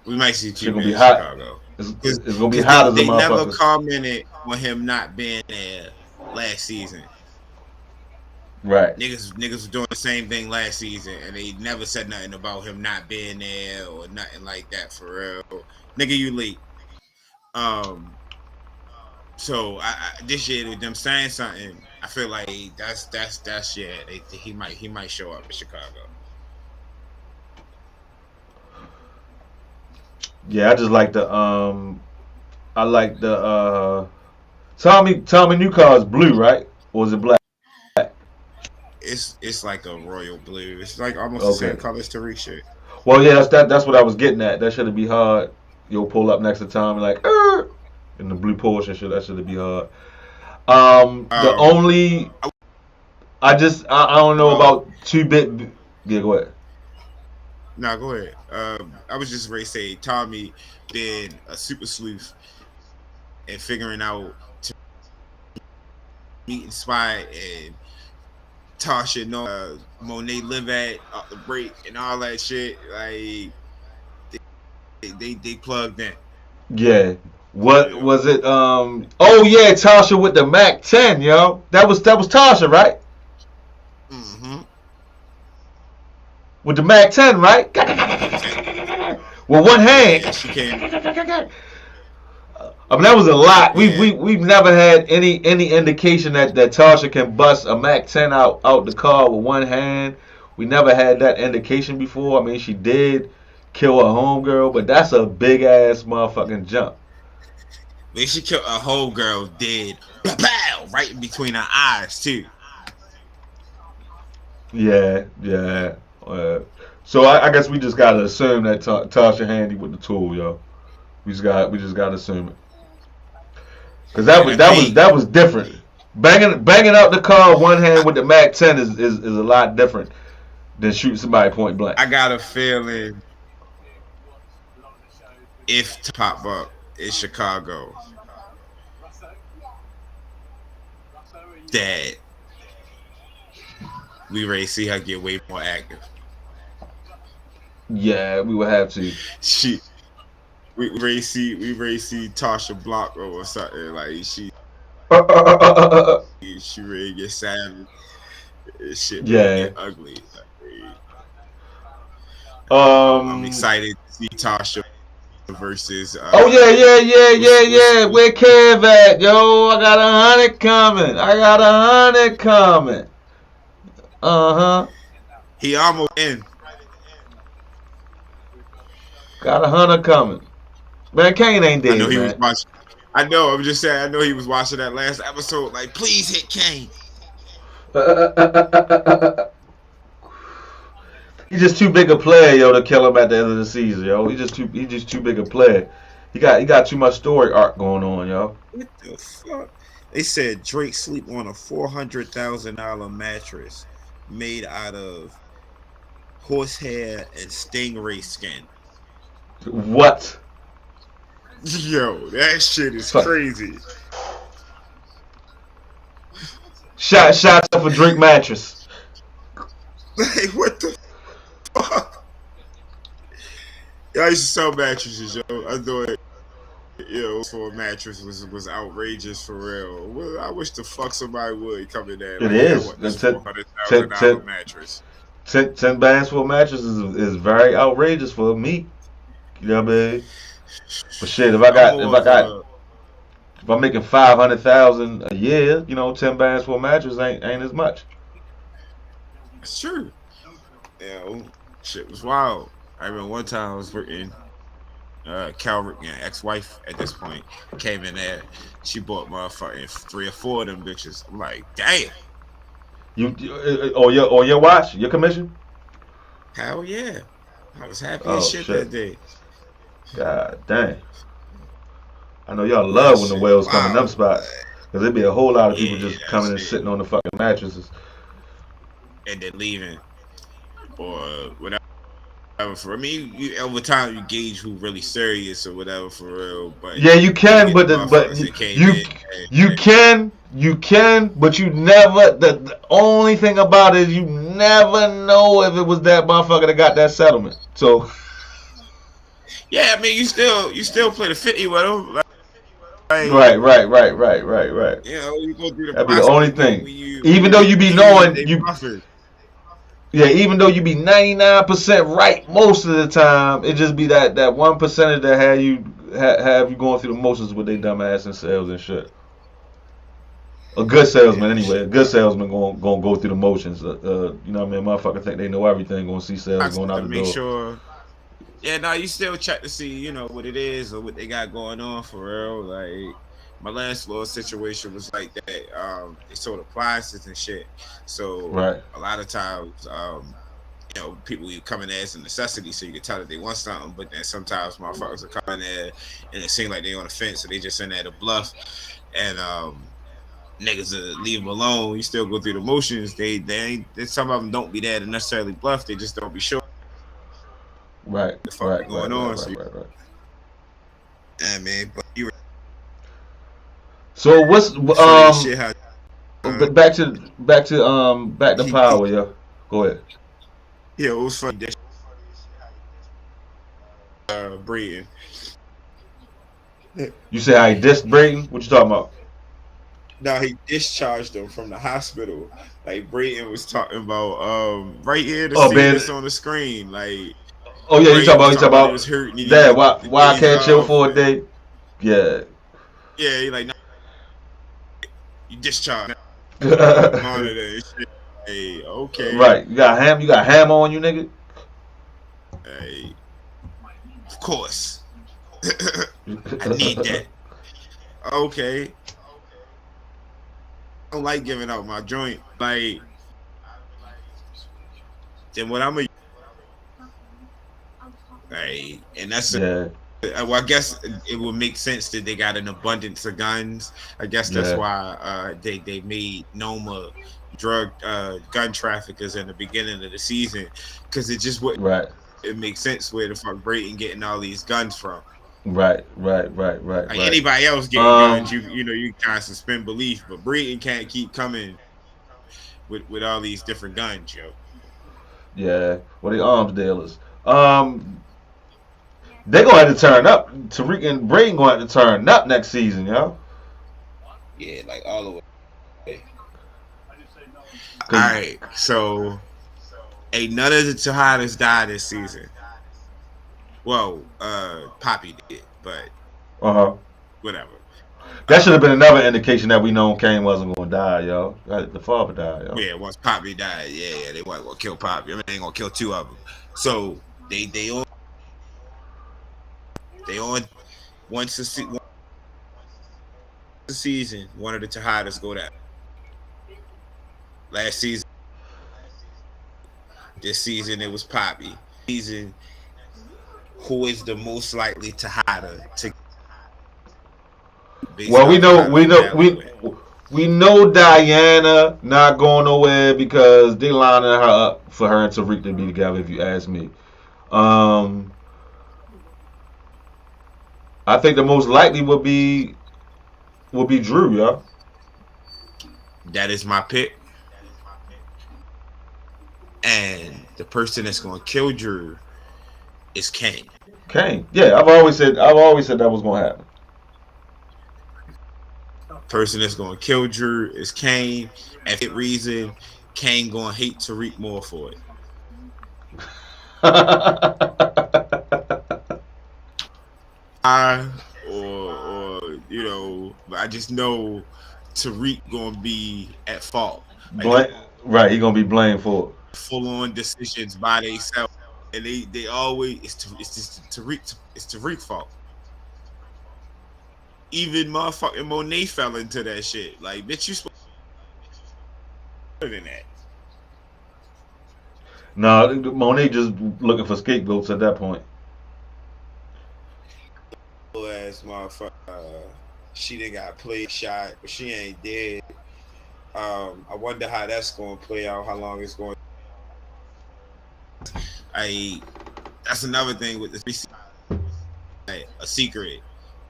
We might see Shit 2-Bit gonna be in hot. Chicago. It's gonna be hot as a They never motherfucker. commented on him not being there last season. Right. Niggas was doing the same thing last season, and they never said nothing about him not being there or nothing like that for real. Nigga, you late. So this year with them saying something, I feel like that's yeah. He might show up in Chicago. Yeah, I just like the Tommy new car is blue, right? Or is it black? It's like a royal blue. It's like almost the same color as Tariq shit. Well, yeah, that's what I was getting at. That should be hard. You'll pull up next to Tommy like in the blue Porsche shit. That should be hard. The only I don't know about 2-Bit. Yeah, go ahead. Nah, go ahead. I was just ready to say Tommy being a super sleuth and figuring out meeting spot and Tasha know Monet live at the break and all that shit. Like they plugged in. Yeah. What was it? Oh yeah, Tasha with the Mac 10, yo. That was Tasha, right? Mm-hmm. With the Mac 10, right? With one hand. Yeah, she came. I mean, that was a lot. We've never had any indication that Tasha can bust a Mac 10 out the car with one hand. We never had that indication before. I mean, she did kill her homegirl, but that's a big ass motherfucking jump. When she killed a whole girl dead, pow, right in between her eyes too. Yeah. So I guess we just gotta assume that Tasha handy with the tool, yo. We just gotta assume it. Cause that was different. Banging out the car one hand with the Mac 10 is a lot different than shooting somebody point blank. I got a feeling if to pop up in Chicago, that we ready to see her get way more active. Yeah, we would have to. We ready to see Tasha block her or something like she ready to get savage. Shit really get ugly. I'm excited to see Tasha versus. Oh yeah. Where Kev at, yo? I got 100 coming. He almost in. Got 100 coming. Man, Kane ain't dead. I know he man. was watching. I know. I'm just saying. I know he was watching that last episode. Like, please hit Kane. He's just too big a player, yo, to kill him at the end of the season, yo. He's just too big a player. He got too much story arc going on, yo. What the fuck? They said Drake sleep on a $400,000 mattress made out of horsehair and stingray skin. What? Yo, that shit is crazy. Shots up for Drake mattress. Like, what the fuck? Yo, I used to sell mattresses, yo. I thought, for a mattress was outrageous for real. Well, I wish the fuck somebody would come in there. It is. That's $400,000 mattress. 10 bands for a mattress is very outrageous for me. You know what I mean? But shit, if I'm making 500,000 a year, 10 bands for a mattress ain't as much. It's true. Yeah, shit was wild. I remember one time I was working. Cal, ex-wife at this point, came in there. She bought motherfucking 3 or 4 of them bitches. I'm like, damn. Your watch, your commission? Hell yeah. I was happy as shit that day. God dang. I know y'all love when the whales come in them spots. Because there'd be a whole lot of people just coming and sitting on the fucking mattresses. And then leaving. Or whatever. For I mean, over time you gauge who really serious or whatever for real. But Yeah, you then you can, get the but motherfuckers that came you in. you can, but you never. The only thing about it is you never know if it was that motherfucker that got that settlement. So Yeah, I mean, you still play the 50 with them. Like, right. you know, you go through the That'd be the process only when thing. you Even though you be see that knowing they you, buffered. yeah, even though you be 99% right most of the time, it just be that 1% that have you going through the motions with their dumb ass and sales and shit. A good salesman, Yeah, anyway. A shit. good salesman gonna go through the motions. You know what I mean? Motherfucker think they know everything. Gonna see sales Process going out to the make door. sure. Yeah, no, you still check to see, you know, what it is or what they got going on for real. Like my last little situation was like that. They sold appliances and shit. So Right, a lot of times, you know, people you come in there as a necessity, so you can tell that they want something. But then sometimes motherfuckers are coming there and it seems like they on the fence, so they just in there to bluff. And niggas leave them alone. You still go through the motions. They ain't. Some of them don't be there to necessarily bluff. They just don't be sure right, what the fuck right, going right, right, on. So right, right, right. yeah, man. But you So what's funny as shit how back to he power, yeah. Go ahead. yeah, it was funny that breeding. You say how he dissed Brayton? What you talking about? Now he discharged them from the hospital. Like Brayton was talking about right here the Oh scene man. that's on the screen. Like Oh yeah, Brayton was you talking talking about he was about hurt and he Dad, needed why the I days can't chill off. for a And, day? Yeah. yeah, he like, nah, you discharged. On the monitor and shit. Hey, okay. Right. You got ham on you, nigga? Hey, of course. I need that. Okay. I don't like giving out my joint. Like, then what I'm a hey, and that's Yeah, well, I guess it would make sense that they got an abundance of guns. I guess that's yeah. why they made Noma drug gun traffickers in the beginning of the season because it just wouldn't Right. it make sense where the fuck Brayton getting all these guns from. Right. Like anybody else getting guns, you know you kind of suspend belief, but Brayton can't keep coming with all these different guns, yo. Yeah. Well, the arms dealers. They gonna have to turn up. Tariq and Brayton gonna have to turn up next season, yo. Yeah, like all the way. All 'Cause- right, so ain't none of the Tejadas died this season. Well, Poppy did, but uh-huh. whatever. That should have been another indication that we known Kane wasn't gonna die, yo. The father died, yo. Yeah, once Poppy died, yeah, they weren't gonna kill Poppy. I mean, they ain't gonna kill two of them. So they on once the season, one of the Tejadas go down. Last season, this season it was Poppy. Season, who is the most likely Tejada to based Well, off of how the finale went? we know Diana not going nowhere because they lining her up for her and Tariq to be together. If you ask me, um, I think the most likely would be Drew, yo. That is my pick. And the person that's gonna kill Drew is Kane. Kane, yeah. I've always said that was gonna happen. Person that's gonna kill Drew is Kane. And for that reason, Kane gonna hate Tariq more for it. Or you know, I just know Tariq gonna be at fault. Like Right, he gonna be blamed for it. full on decisions by themselves, and they always it's just Tariq fault. Even motherfucking Monet fell into that shit. Like, bitch, you supposed to than that. No, Monet just looking for scapegoats at that point. Little ass motherfucker. She done got played shot, but she ain't dead. I wonder how that's going to play out. How long it's going. That's another thing with this. Like, a secret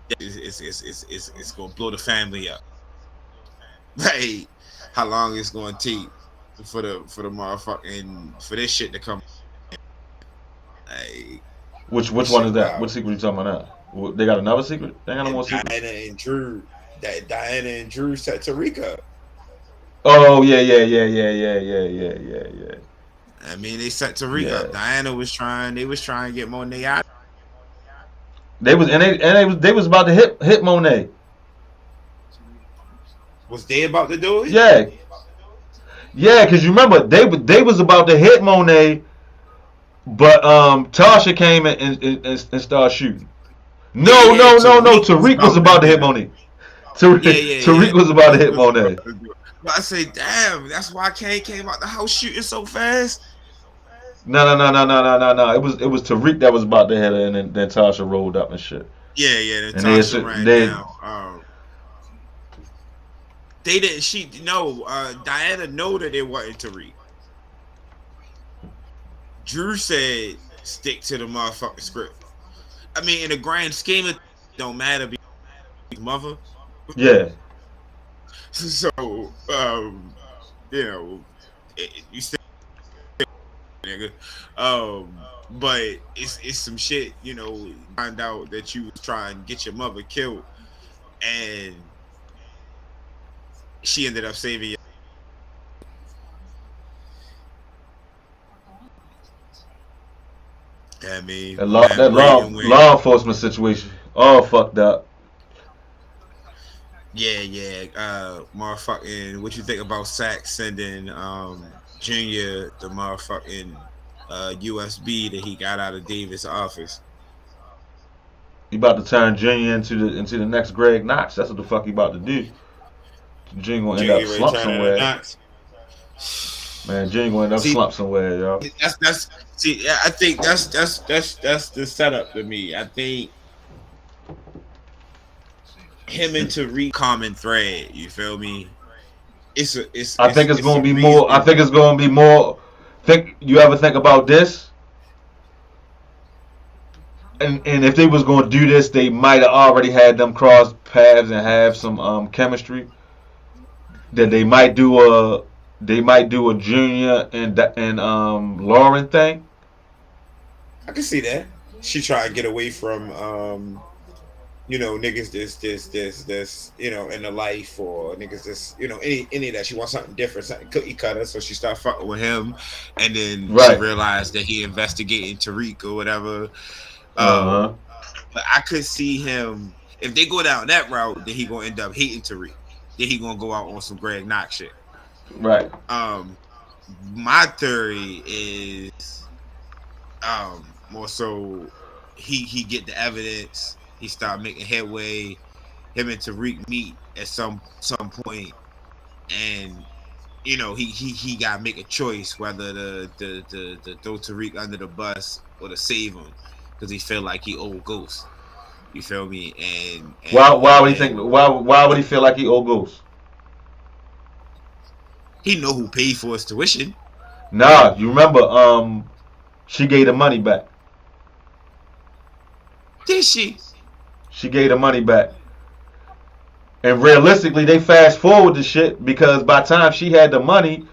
that is gonna blow the family up. Like how long it's gonna take for the motherfucking for this shit to come. Like Which this one shit is that? wild. What secret you talking about now? They got another secret? They ain't got no And more secret. Diana and Drew set Tariq up. Oh yeah. I mean, they set Tariq Yeah. up. Diana was trying. They was trying to get Monet out. They was about to hit Monet. Was they about to do it? Yeah. Yeah, because you remember they was about to hit Monet, but Tasha came and started shooting. No. Tariq was about to hit Monet. Tariq was about to hit Monet. But I say, damn, that's why Kane came out the house shooting so fast. No. It was Tariq that was about to hit her, and then Tasha rolled up and shit. Yeah. Then And Tasha ran down. They didn't. Diana know that they wasn't Tariq. Drew said, "Stick to the motherfucking script." I mean, in the grand scheme, it don't matter. Because mother. Yeah. So, you still nigga. But it's some shit. Find out that you was trying to get your mother killed, and she ended up saving you. I mean, That law enforcement situation all fucked up. Yeah. Motherfucking, what you think about Sack sending Junior the motherfucking USB that he got out of Davis' office? He about to turn Junior into the next Greg Knox. That's what the fuck he about to do. Junior gonna end up slumped somewhere. Man, Junior gonna end up slumped somewhere, yo. I think that's the setup to me. I think him and Tariq common thread. You feel me? I think it's gonna be more. Think you ever think about this? And if they was gonna do this, they might have already had them cross paths and have some chemistry. That they might do a Junior and Lauren thing. I can see that. She try to get away from niggas this in the life, or niggas this any of that. She wants something different, something cookie cutter, so she start fucking with him, and then she realized that he investigating Tariq or whatever. But I could see him, if they go down that route, then he gonna end up hating Tariq. Then he gonna go out on some Greg Knox shit. Right. My theory is more so he get the evidence, he start making headway, him and Tariq meet at some point, and he gotta make a choice whether to throw Tariq under the bus or to save him, because he feel like he old Ghost. You feel me? And why would he think? Why would he feel like he owe Ghost? He know who paid for his tuition. Nah, you remember? She gave the money back. Did she? She gave the money back. And realistically, they fast forward the shit because by the time she had the money,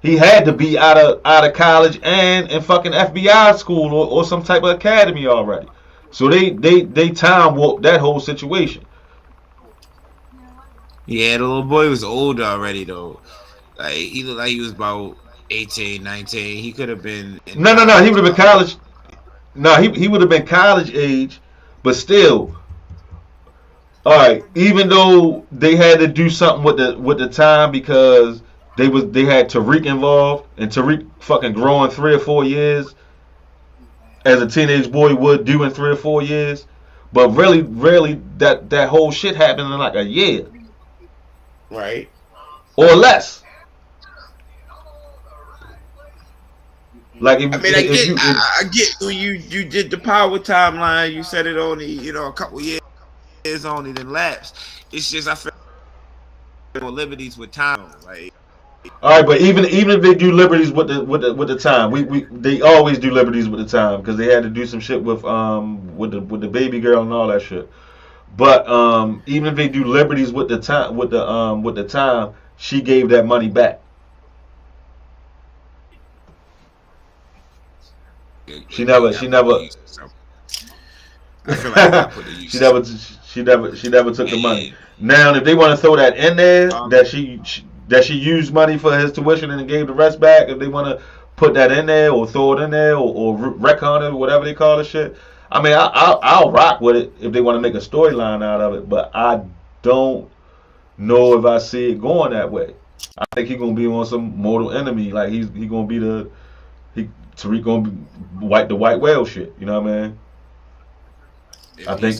he had to be out of college and in fucking FBI school or some type of academy already. So they time warped that whole situation. Yeah, the little boy was old already though. Like he looked like he was about 18, 19. He could have been. No. He would have been college. No, he would have been college age, but still. All right. Even though they had to do something with the time because they had Tariq involved, and Tariq fucking growing 3 or 4 years as a teenage boy would do in 3 or 4 years. But really, that whole shit happened in like a year, right, or less. Like I get when you did the power timeline, you said it only a couple years only then lapsed. It's just I feel more liberties with time. Like All right, but even if they do liberties with the time, we they always do liberties with the time because they had to do some shit with the baby girl and all that shit. But even if they do liberties with the time with the time, she gave that money back. She never she never I feel like I put the use. she never took the money. Now, if they want to throw that in there, that she used money for his tuition and gave the rest back, if they want to put that in there or throw it in there or retcon it, whatever they call the shit. I mean, I'll rock with it if they want to make a storyline out of it, but I don't know if I see it going that way. I think he's gonna be on some mortal enemy, like he's gonna be Tariq gonna be the white whale shit. You know what I mean? I think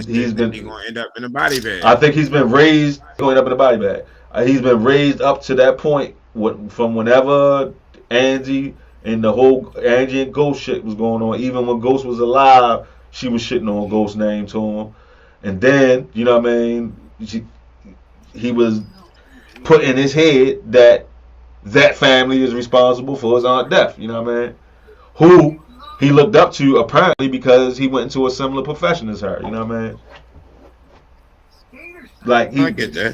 he's been gonna end up in a body bag. I think he's been raised going up in a body bag. He's been raised up to that point from whenever Angie and the whole Angie and Ghost shit was going on. Even when Ghost was alive, she was shitting on Ghost's name to him. And then, you know what I mean, he was put in his head that family is responsible for his aunt death. You know what I mean? Who he looked up to apparently because he went into a similar profession as her. You know what I mean? Like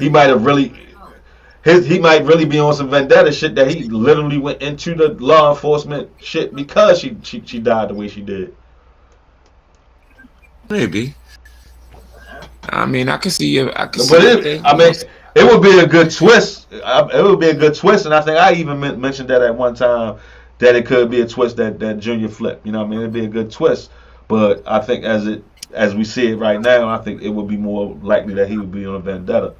he might have really he might really be on some vendetta shit that he literally went into the law enforcement shit because she died the way she did. Maybe. I mean, I can see it. It would be a good twist. It would be a good twist, and I think I even mentioned that at one time that it could be a twist that Junior flipped. You know what I mean? It'd be a good twist, but I think as we see it right now, I think it would be more likely that he would be on a vendetta.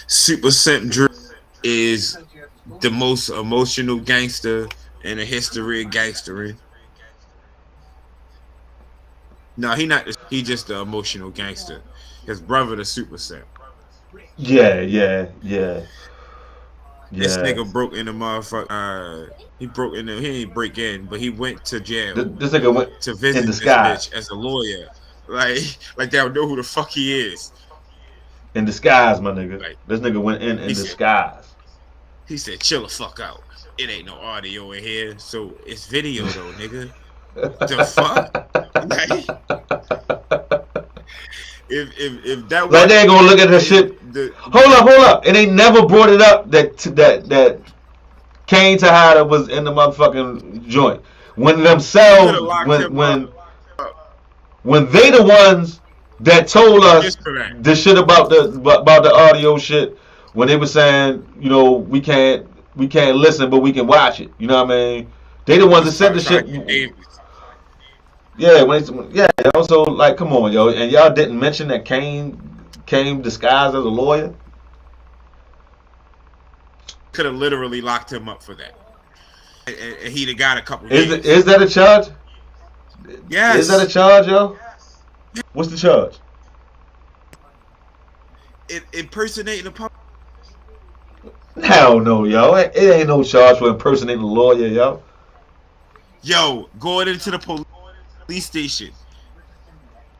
Super Simp Drew is the most emotional gangster in the history of gangstering. No, he just the emotional gangster. His brother, the Super Simp. Yeah. This nigga broke in the motherfucker. He broke in. He ain't break in, but he went to jail. This nigga went to visit this bitch as a lawyer. Like they don't know who the fuck he is. In disguise, my nigga. Like, this nigga went in disguise. He said, "Chill the fuck out. It ain't no audio in here, so it's video though, nigga." The fuck? If that was like they ain't gonna look at that shit. Hold up. And they never brought it up that Kane Tejada was in the motherfucking joint. When themselves when they the ones that told us the shit about the audio shit, when they were saying, you know, we can't listen but we can watch it. You know what I mean? They the ones that said the shit. Yeah, yo, so like, come on, yo, and y'all didn't mention that Kane came disguised as a lawyer. Could have literally locked him up for that, and he'd have got a couple years. Is that a charge? Yes. Is that a charge, yo? What's the charge? Impersonating a public. Hell no, yo. It ain't no charge for impersonating a lawyer, yo. Yo, going into the police station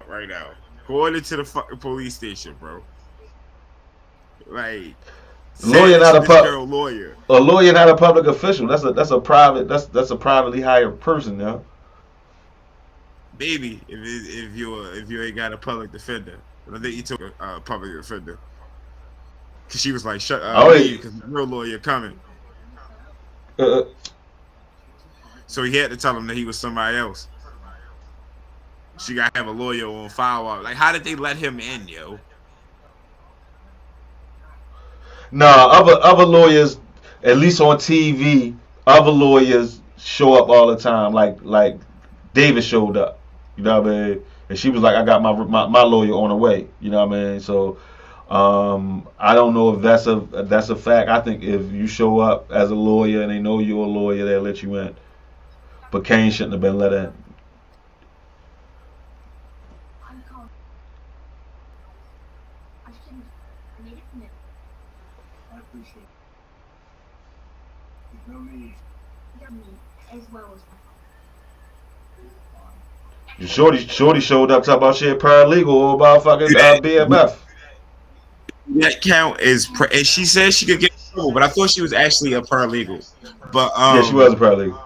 right now. Going into the fucking police station, bro. Like, lawyer not a lawyer. A lawyer not a public official. That's a privately hired person, yo. Maybe if you ain't got a public defender. I think he took a public defender. Cause she was like, "Shut up, because the real lawyer coming." So he had to tell him that he was somebody else. She gotta have a lawyer on file. Like, how did they let him in, yo? Nah, other lawyers, at least on TV, other lawyers show up all the time. Like David showed up. You know what I mean? And she was like, "I got my lawyer on the way." You know what I mean? So I don't know if that's a fact. I think if you show up as a lawyer and they know you're a lawyer, they'll let you in. But Kane shouldn't have been let in. I appreciate it. There's no need. Shorty showed up talking about shit paralegal or about fucking BMF. that count as and she said she could get in trouble, but I thought she was actually a paralegal. But Yeah, she was a paralegal.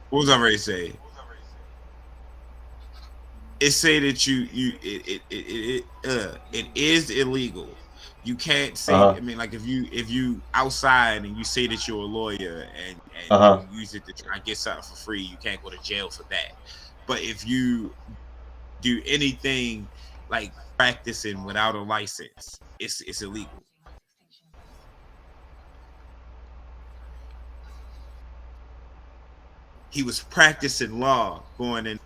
what was I ready to say? It say that it is illegal. You can't say. Uh huh. I mean, like if you outside and you say that you're a lawyer and Uh huh. you use it to try and get something for free, you can't go to jail for that. But if you do anything like practicing without a license, it's illegal. He was practicing law going in.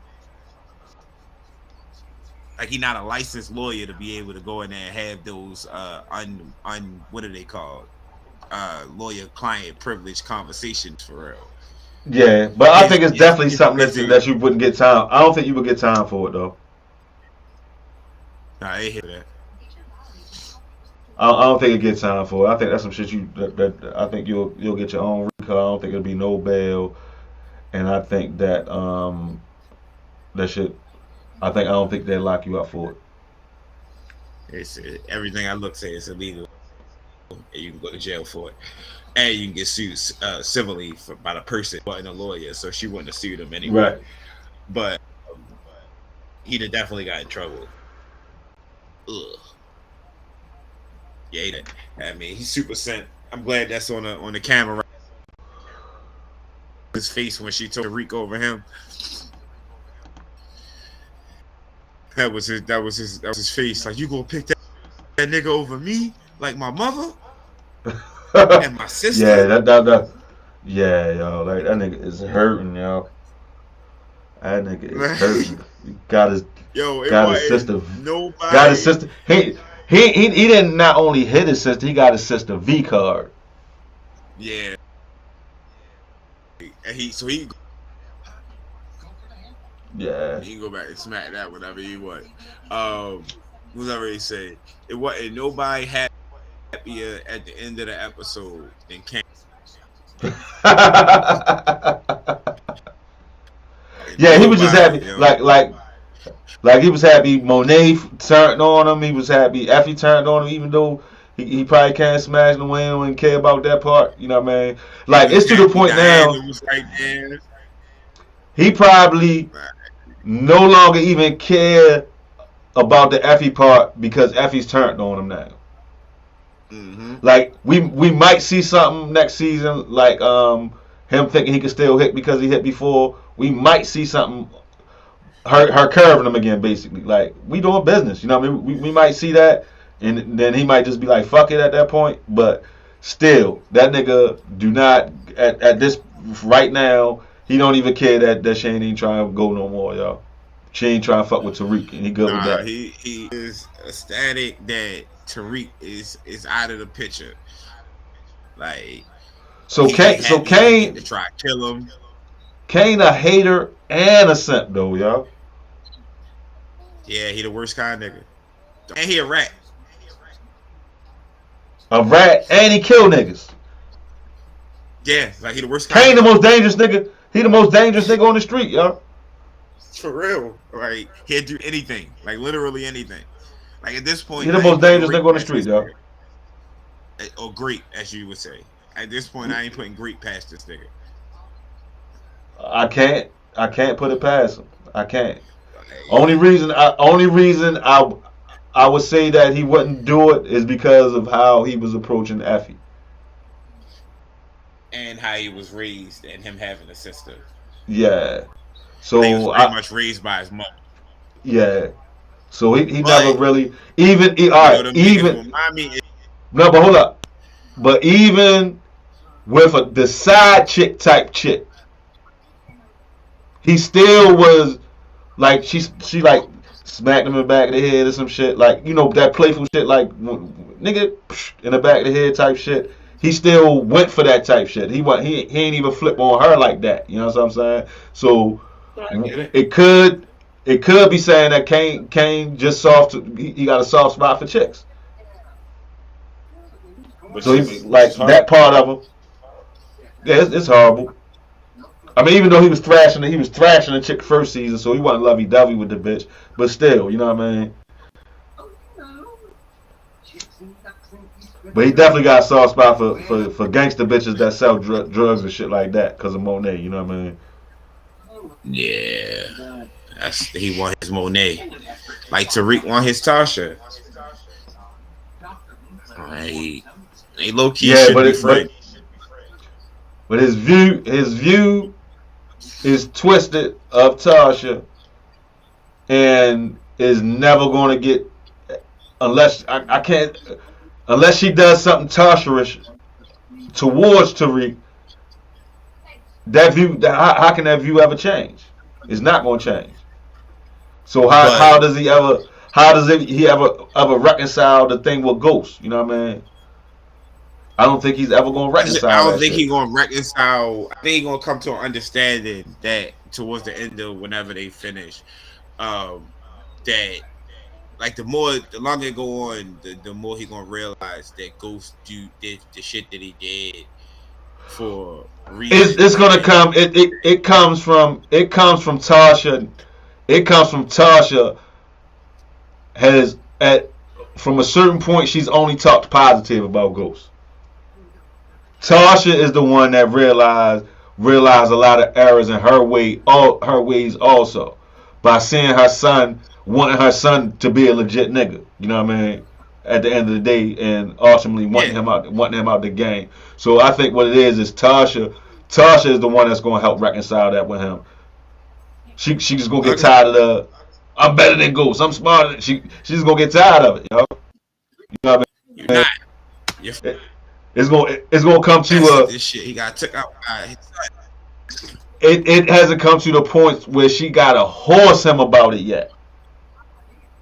Like he's not a licensed lawyer to be able to go in there and have those what are they called, lawyer client privilege conversations for real. Yeah, but I think it's definitely something His that you wouldn't get time. I don't think you would get time for it though. nah, I hear that. I don't think you get time for it. I think that's some shit that I think you'll get your own recall. I don't think it'll be no bail, and I think that that shit. I don't think they'll lock you up for it. It's everything I look say is illegal, and you can go to jail for it, and you can get sued civilly by the person wasn't a lawyer, so she wouldn't have sued him anyway. Right. But he'd have definitely got in trouble. Ugh. Yeah, he did. I mean, he's super sent. I'm glad that's on the camera. His face when she told Rico over him. That was his face. Like, you gonna pick that nigga over me, like my mother and my sister. Yeah, that yeah, yo, like that nigga is hurting, yo. That nigga is hurting. He got his Yo, it got his wasn't sister nobody. got his sister. He didn't not only hit his sister, he got his sister V card. Yeah, and he Yeah. can go back and smack that whenever he want. Whatever he said, it wasn't nobody happier at the end of the episode than Cam. Yeah, he was just Nobody, happy. yo. Like he was happy Monet turned on him. He was happy Effie turned on him, even though he probably can't smash the win and care about that part. You know what I mean? Like it's to the point now. Was right there. He probably no longer even care about the Effie part because Effie's turned on him now. Mm-hmm. Like we might see something next season, like him thinking he could still hit because he hit before. We might see something, her curving him again, basically. Like we doing business, you know what I mean? We might see that, and then he might just be like fuck it at that point. But still, that nigga do not at this right now. He don't even care that she ain't even trying to go no more, y'all. She ain't trying to fuck with Tariq, and he good with that. He is ecstatic that Tariq is out of the picture. Like Kane to try to kill him. Kane a hater and a simp though, y'all. Yeah, he the worst kind of nigga. And he a rat. A rat, and he kill niggas. Yeah, like he the worst kind. Kane the most dangerous nigga. He the most dangerous nigga on the street, y'all. For real. Like he'd do anything. Like literally anything. Like at this point, He the most dangerous nigga on the street, y'all. Or Greek, as you would say. At this point, I ain't putting Greek past this nigga. I can't put it past him. I can't. Like, Only reason I would say that he wouldn't do it is because of how he was approaching Effie. and how he was raised, and him having a sister. Yeah. So He was pretty much raised by his mother. yeah. So he But, never really even all You know, right, them niggas even remind me. no, but hold up. But even with the side chick type chick, he still was like she like smacked him in the back of the head or some shit, like, you know, that playful shit, like nigga in the back of the head type shit. He still went for that type shit. He ain't even flip on her like that. You know what I'm saying? So I get it. it could be saying that Kane just he got a soft spot for chicks. Which So he is- like it's hard. that part of him. Yeah, it's horrible. I mean, even though he was thrashing the chick first season, so he wasn't lovey-dovey with the bitch. But still, you know what I mean? But he definitely got a soft spot for gangster bitches that sell drugs and shit like that because of Monet. You know what I mean? Yeah, he want his Monet, like Tariq want his Tasha. Right. They low key Yeah, should be friends. But his view is twisted of Tasha, and is never going to get unless I can't unless she does something Tasha-ish towards Tariq. That view, how can that view ever change? It's not going to change. So how does he ever reconcile the thing with Ghost? You know what I mean? I don't think he's ever going to reconcile. I don't think he's going to reconcile. I think he's going to come to an understanding that towards the end of whenever they finish, that like the longer it go on, the more he's going to realize that Ghost did the shit that he did for reasons. It's going to come. It comes from Tasha. It comes from Tasha. From a certain point, she's only talked positive about Ghost. Tasha is the one that realized a lot of errors in her ways also, by seeing her son, wanting her son to be a legit nigga. You know what I mean? At the end of the day, and ultimately wanting him out the game. So I think what it is Tasha. Tasha is the one that's going to help reconcile that with him. She's just gonna get tired of the I'm better than Ghost, I'm smarter than she's just gonna get tired of it, You know what I mean? You're not. It's gonna come to this shit. He got took out by his son. It hasn't come to the point where she gotta horse him about it yet.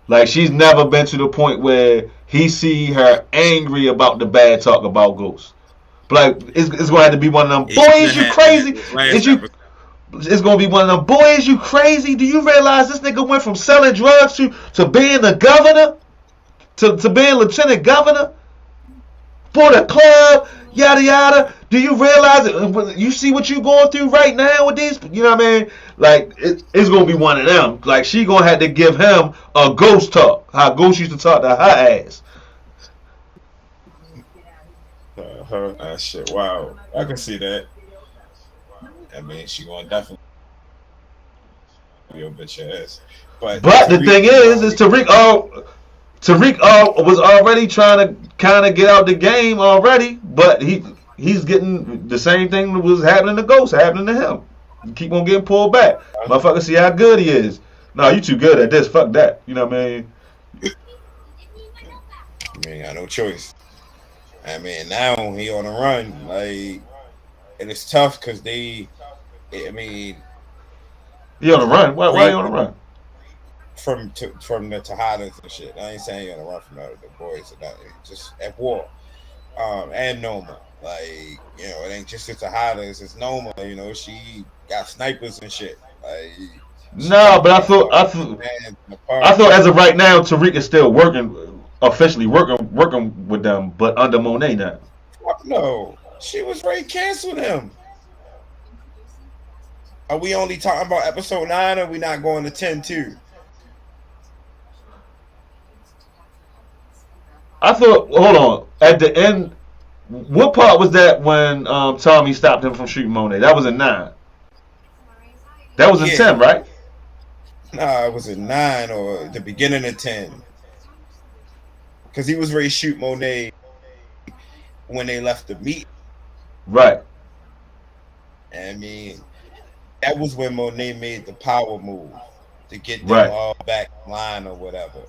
Like she's never been to the point where he see her angry about the bad talk about Ghost. But like it's gonna have to be one of them. Boy, is you crazy? It's gonna be one of them. Boy, is you crazy? Do you realize this nigga went from selling drugs to being the governor, to being lieutenant governor? For the club, yada yada. Do you realize it? You see what you going through right now with these? You know what I mean? Like it's gonna be one of them. Like she gonna have to give him a Ghost talk. How Ghost used to talk to her ass. Shit. Wow, I can see that. I mean, she gonna definitely your bitch ass. But the thing is Tariq was already trying to kind of get out the game already, but he's getting the same thing that was happening to Ghost happening to him. You keep on getting pulled back. Motherfucker, see how good he is. No, you too good at this. Fuck that. You know what I mean? I mean, got no choice. I mean, now he on the run, like, and it's tough because he on the run. Why he on the run? From the Tejadas and shit. I ain't saying he on the run from the boys or nothing. Just at war. And Noma. Like, it ain't just the Tejadas, it's Noma, she got snipers and shit. Like, no, but I thought as of right now, Tariq is still officially working with them, but under Monet now. Fuck no. She was ready to cancel them. Are we only talking about episode 9 or are we not going to 10 too? I thought, hold on, at the end, what part was that when Tommy stopped him from shooting Monet? That was in 9. That was in 10, right? Nah, it was in 9 or the beginning of 10. Because he was ready to shoot Monet when they left the meet. Right. I mean, that was when Monet made the power move to get them all back in line or whatever.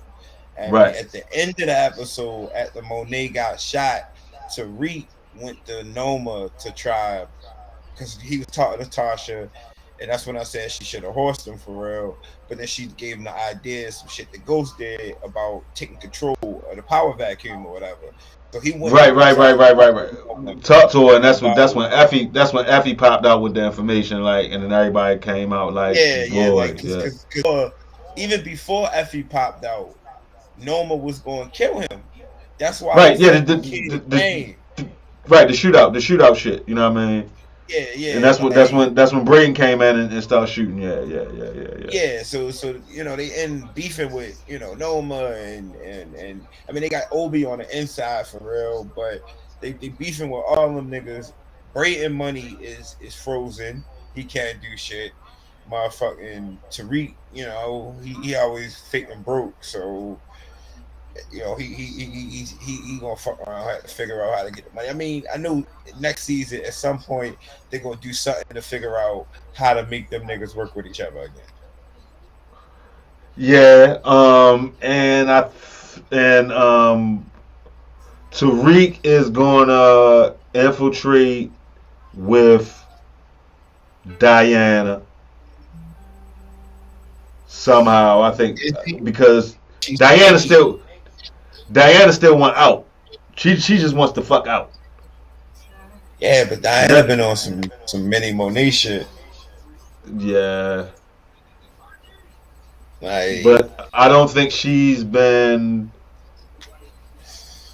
And at the end of the episode, after Monet got shot, Tariq went to Noma to try, because he was talking to Tasha, and that's when I said she should have horsed him for real. But then she gave him the idea, some shit that Ghost did about taking control of the power vacuum or whatever. So he went right. Talk to her, and that's when Effie popped out with the information, like, and then everybody came out like, cause even before Effie popped out, Noma was going to kill him. That's why. Right. Yeah. The shootout shit. You know what I mean? Yeah. And that's what Like, that's when Braden came in and started shooting. Yeah. yeah. So they end beefing with Noma and I mean they got Obi on the inside for real, but they beefing with all them niggas. Brayton money is frozen. He can't do shit. Motherfucking Tariq, he always faking broke, so he gonna fuck around, have to figure out how to get the money. I mean, I know next season at some point they're gonna do something to figure out how to make them niggas work with each other again. Yeah. And Tariq is gonna infiltrate with Diana somehow. I think because She's Diana sneaky. still Diana still want out. She just wants to fuck out. Yeah, but Diana That been on some mini Monet shit. yeah, Like but I don't think she's been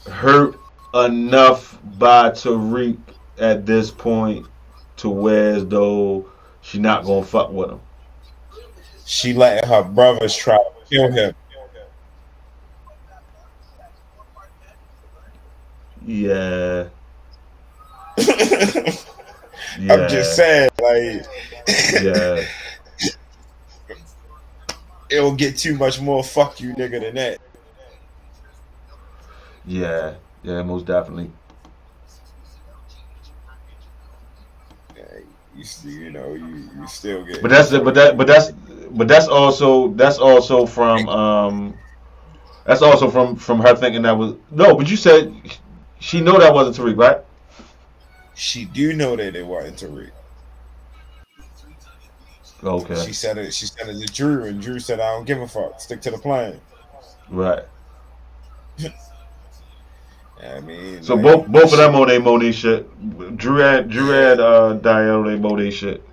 hurt enough by Tariq at this point to where as though she not gonna fuck with him. she letting her brothers try to kill him. Yeah, I'm just yeah, saying, like yeah, it will get too much more fuck you nigga than that. yeah, yeah, most definitely. You still get But that's but that but that's also from her thinking that was no. But you said she know that wasn't Tariq, right? she do know that it wasn't Tariq. Okay, She said it to Drew, and Drew said, I don't give a fuck. Stick to the plan. right. I mean, So like both of shit. them on their Monet shit. Drew had Yeah. Diana on their Monet shit.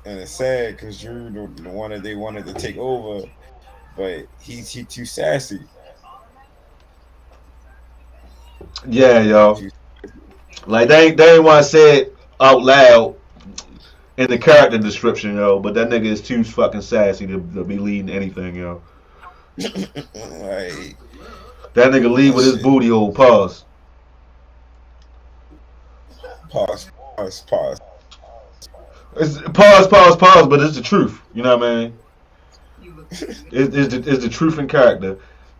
And it's sad because Drew the one that they wanted to take over, but he too sassy. Yeah, He yo. too, Like they ain't want to say it out loud in the character description, yo. But that nigga is too fucking sassy to be leading anything, yo. like That nigga lead that with his shit. booty hole. Pause. Pause. It's, pause. But it's the truth. You know what I mean? It's the truth in character.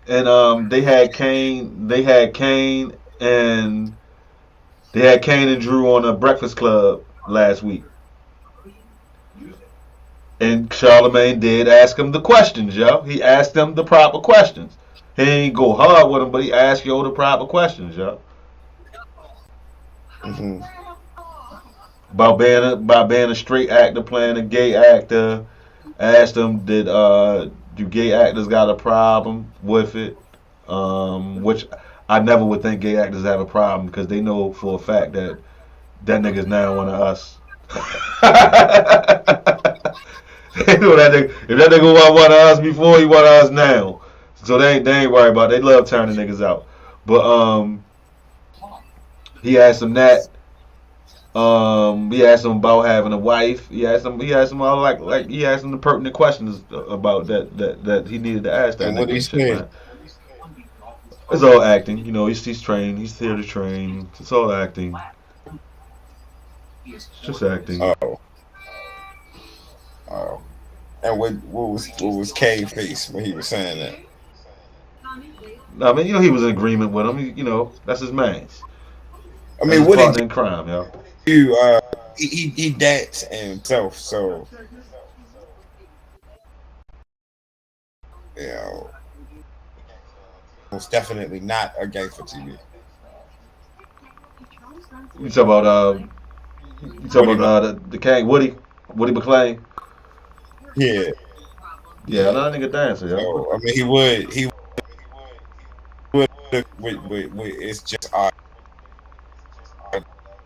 And and they had Kane and Drew on a Breakfast Club last week. And Charlemagne did ask him the questions, yo. He asked them the proper questions. He ain't go hard with him, but he asked yo the proper questions, yo. Hmm. About being a straight actor playing a gay actor. Asked him, do gay actors got a problem with it? Which I never would think gay actors have a problem because they know for a fact that nigga's now one of us. They know that nigga, if that nigga was one of us before, he one of us now. So they ain't worried about it. They love turning niggas out. But he asked him that. He asked him about having a wife. He asked him all he asked him the pertinent questions about that he needed to ask that And what nigga he and shit, said, man. It's all acting, you know. He's trained. He's here to train. It's all acting. It's just acting. oh, oh. And what was K's face when he was saying that? I mean, you know, he was in agreement with him. You know, that's his man. I That's mean, his what he partner in crime, yo. do? He danced himself, so you know, most definitely not a gangster TV. You talk about Woody Mo- the king Woody McClain. Yeah, Yeah, yeah. that nigga dancer, yo. So I mean, he would. It's just odd,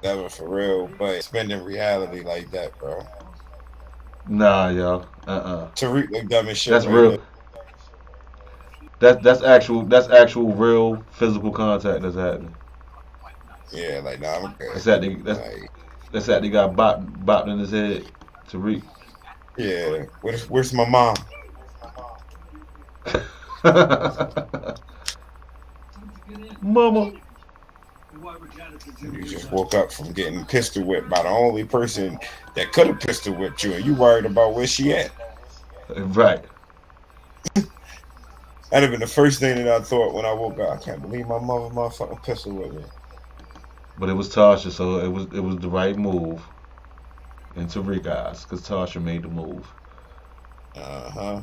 never for real, but spending reality like that, bro. Nah, yo. Tariq look dumb as shit That's right now. real. That's actual real physical contact that's happening. Yeah, like nah, I'm good. That's happening. Like That's that they got bopped in his head. Tariq. Yeah. Where's my mom? Mama. You just woke up from getting pistol whipped by the only person that could have pistol whipped you, and you worried about where she at. Right. That'd have been the first thing that I thought when I woke up. I can't believe my mother motherfucking pistol whipped me. But it was Tasha, so it was the right move. And Tariq eyes, because Tasha made the move. Uh-huh.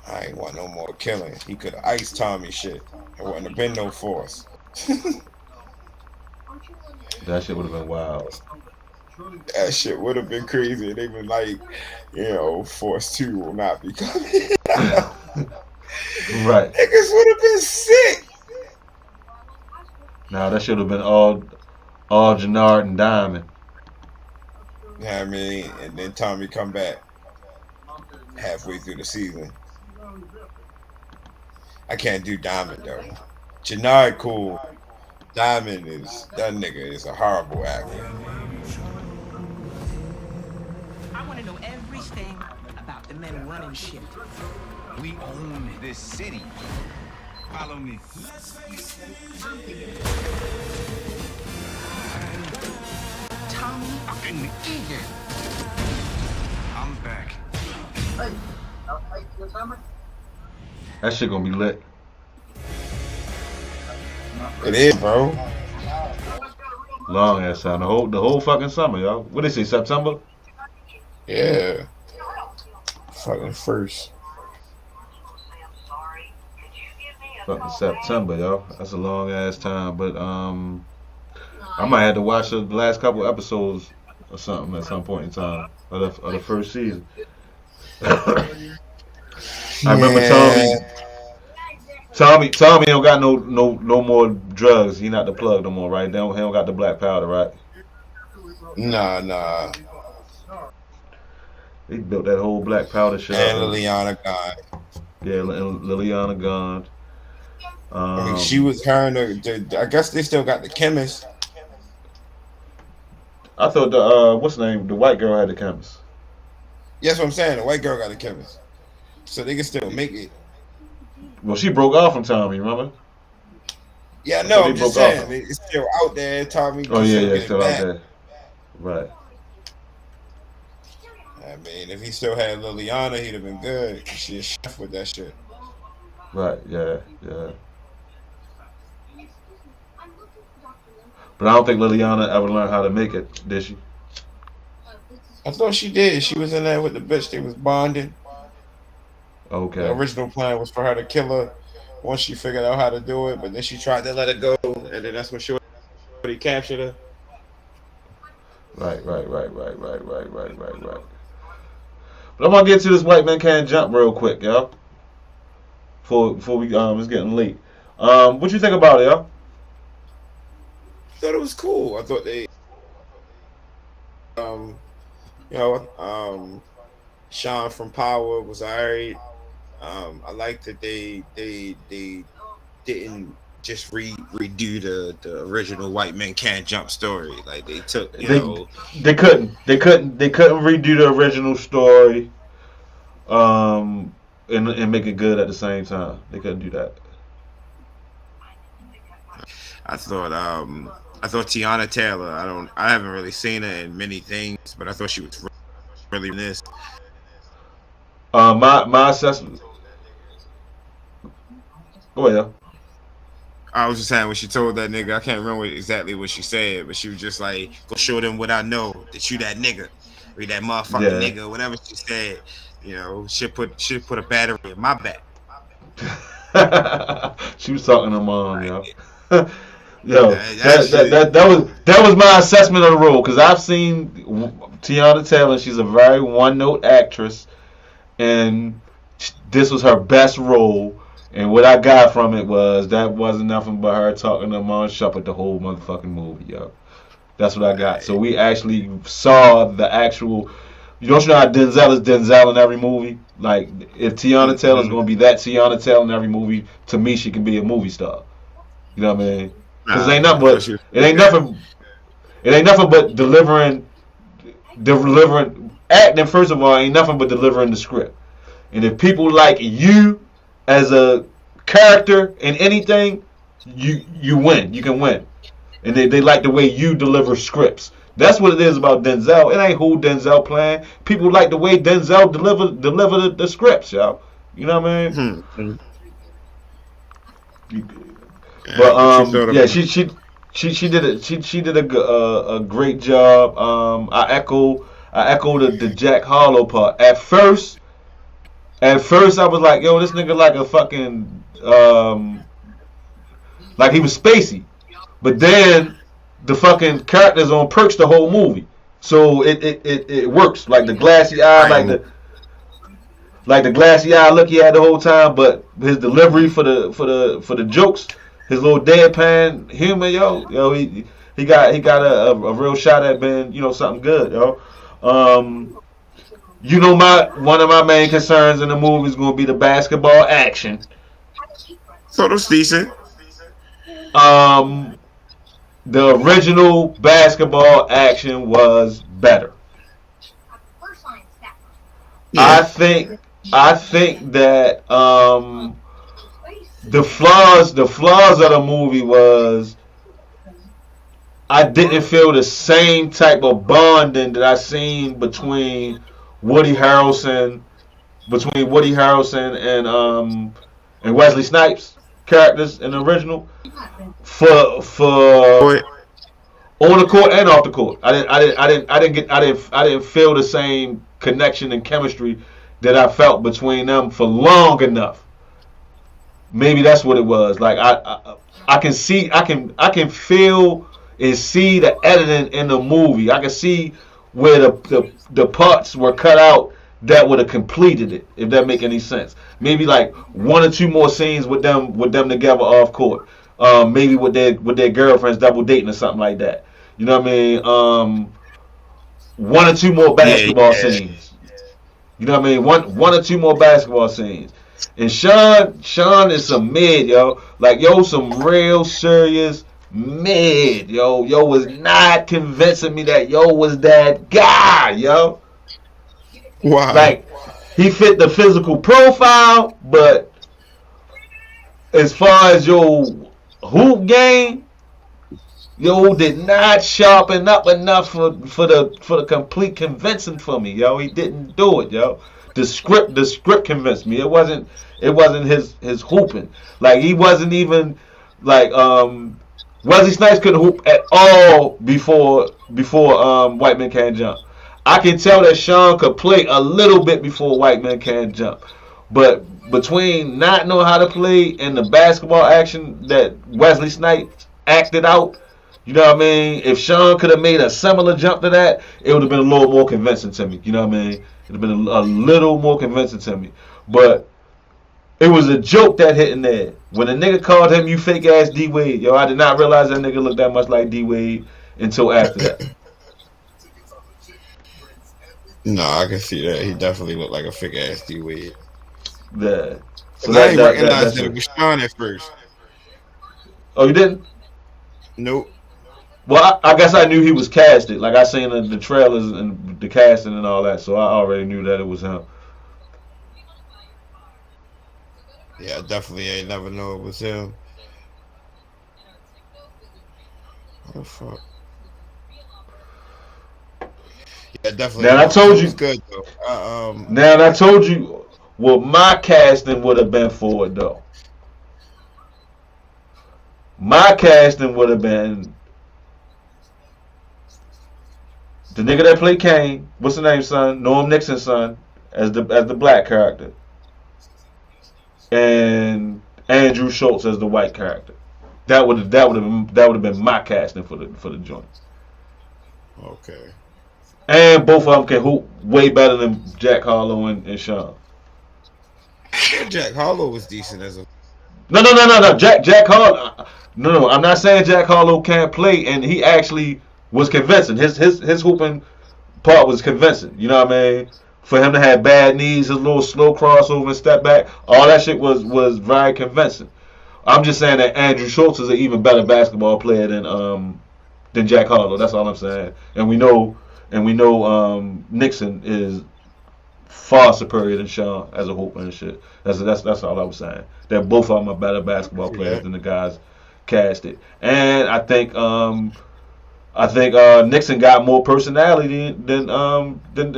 I ain't want no more killing. He could have iced Tommy shit. There wouldn't have been no force. That shit would have been wild. That shit would have been crazy. They been like, Force 2 will not be coming. Right. Niggas would have been sick. Nah, that should have been all Jannard and Diamond. You know what I mean? And then Tommy come back halfway through the season. I can't do Diamond though. Jannard cool. Diamond that nigga is a horrible actor. I want to know everything about the men running shit. We own this city. Follow me. Tommy Fucking idiot. I'm back. That shit gonna be lit. It is, bro. Long ass time. The whole fucking summer, y'all. What they say, September? Yeah. Fucking first. Fucking September, y'all. That's a long ass time. But I might have to watch the last couple episodes or something at some point in time of the first season. I remember Tommy don't got no more drugs. He not the plug no more, right? He don't got the black powder, right? Nah. He built that whole black powder shit. And Liliana gone. Yeah, Liliana gone. I mean, she was her and I guess they still got the chemist. I thought the what's the name? The white girl had the chemist. Yeah, that's what I'm saying. The white girl got the chemist, so they can still make it. Well, she broke off from Tommy, remember? Yeah, no, So I'm just saying it's still out there. Tommy. Oh yeah, get still it back. out there. Right. I mean, if he still had Liliana, he'd have been good. She a chef with that shit. Right. Yeah. But I don't think Liliana ever learned how to make it, did she? I thought she did. She was in there with the bitch. They was bonding. Okay. The original plan was for her to kill her once she figured out how to do it, but then she tried to let her go, and then that's when Shorty captured her. Right. But I'm gonna get to this White Man Can't Jump real quick, y'all. Before we it's getting late. What you think about it, y'all? I thought it was cool. I thought they, Sean from Power was alright. I liked that they didn't just redo the original White Men Can't Jump story. Like they took, they couldn't redo the original story, and make it good at the same time. They couldn't do that. I thought Tiana Taylor. I haven't really seen her in many things, but I thought she was really in this. My assessment. Go ahead. I was just saying when she told that nigga, I can't remember exactly what she said, but she was just like, "Go show them what I know. That you that nigga, or that motherfucking nigga, whatever she said." She put a battery in my back. She was talking to mom, yo. Yo, that was my assessment of the role, because I've seen Tiana Taylor. She's a very one-note actress, and this was her best role. And what I got from it was that wasn't nothing but her talking to Mon Shepherd the whole motherfucking movie, yo. That's what I got. So we actually saw the actual. You know how Denzel is Denzel in every movie? Like, if Tiana Taylor is going to be that Tiana Taylor in every movie, to me, she can be a movie star. You know what I mean? Because it ain't nothing It ain't nothing but delivering acting. First of all, ain't nothing but delivering the script. And if people like you as a character in anything, you win. You can win. And they like the way you deliver scripts. That's what it is about Denzel. It ain't who Denzel playing. People like the way Denzel deliver the scripts, y'all. You know what I mean? But yeah, she did a great job. I echo the Jack Harlow part. At first I was like, yo, this nigga like a fucking like he was spacey. But then the fucking characters on perks the whole movie, so it works. Like the glassy eye, like the glassy eye look he had the whole time. But his delivery for the jokes, his little deadpan humor, yo, he got a real shot at being, something good, yo. One of my main concerns in the movie is gonna be the basketball action. So that's decent. The original basketball action was better. Yeah. I think that the flaws of the movie was I didn't feel the same type of bonding that I seen between Woody Harrelson and Wesley Snipes characters in the original. For on the court and off the court, I didn't feel the same connection and chemistry that I felt between them for long enough. Maybe that's what it was. Like I can feel and see the editing in the movie. I can see where the parts were cut out that would have completed it, if that make any sense. Maybe like one or two more scenes with them together off court. Maybe with their girlfriends double dating or something like that. You know what I mean? One or two more basketball scenes. You know what I mean? One or two more basketball scenes. And Sean is some mid, yo. Like, yo, some real serious mid, yo. Yo was not convincing me that yo was that guy, yo. Wow. Like, he fit the physical profile, but as far as your hoop game, yo did not sharpen up enough for the complete convincing for me, yo. He didn't do it, yo. The script convinced me. It wasn't his hooping. Like, he wasn't even like Wesley Snipes couldn't hoop at all before White Men Can't Jump. I can tell that Sean could play a little bit before White Men Can't Jump. But between not knowing how to play and the basketball action that Wesley Snipes acted out, you know what I mean? If Sean could have made a similar jump to that, it would have been a little more convincing to me. You know what I mean? It would have been a little more convincing to me. But it was a joke that hit in there. When a nigga called him, you fake ass D Wade, yo, I did not realize that nigga looked that much like D Wade until after that. No, I can see that. He definitely looked like a fake ass D Wade. Yeah. So I didn't recognize that it was Sean at first. Oh, you didn't? Nope. Well, I guess I knew he was casted. Like, I seen the trailers and the casting and all that, so I already knew that it was him. Yeah, definitely ain't never know it was him. Oh fuck. Yeah, definitely. Now I told you. Good though. Now I told you what my casting would have been for it though. My casting would have been the nigga that played Kane. What's the name, son? Norm Nixon's son, as the black character, and Andrew Schultz as the white character. That would have been my casting for the joint. Okay. And both of them can hoop way better than Jack Harlow and Sean. Jack Harlow was decent as a. No. Jack Harlow. No. I'm not saying Jack Harlow can't play, and he actually was convincing. His hooping part was convincing. You know what I mean? For him to have bad knees, his little slow crossover and step back, all that shit was very convincing. I'm just saying that Andrew Schultz is an even better basketball player than than Jack Harlow. That's all I'm saying. And we know Nixon is far superior than Sean as a hooper and shit. That's all I was saying. That both of them are better basketball players than the guys casted. And I think Nixon got more personality than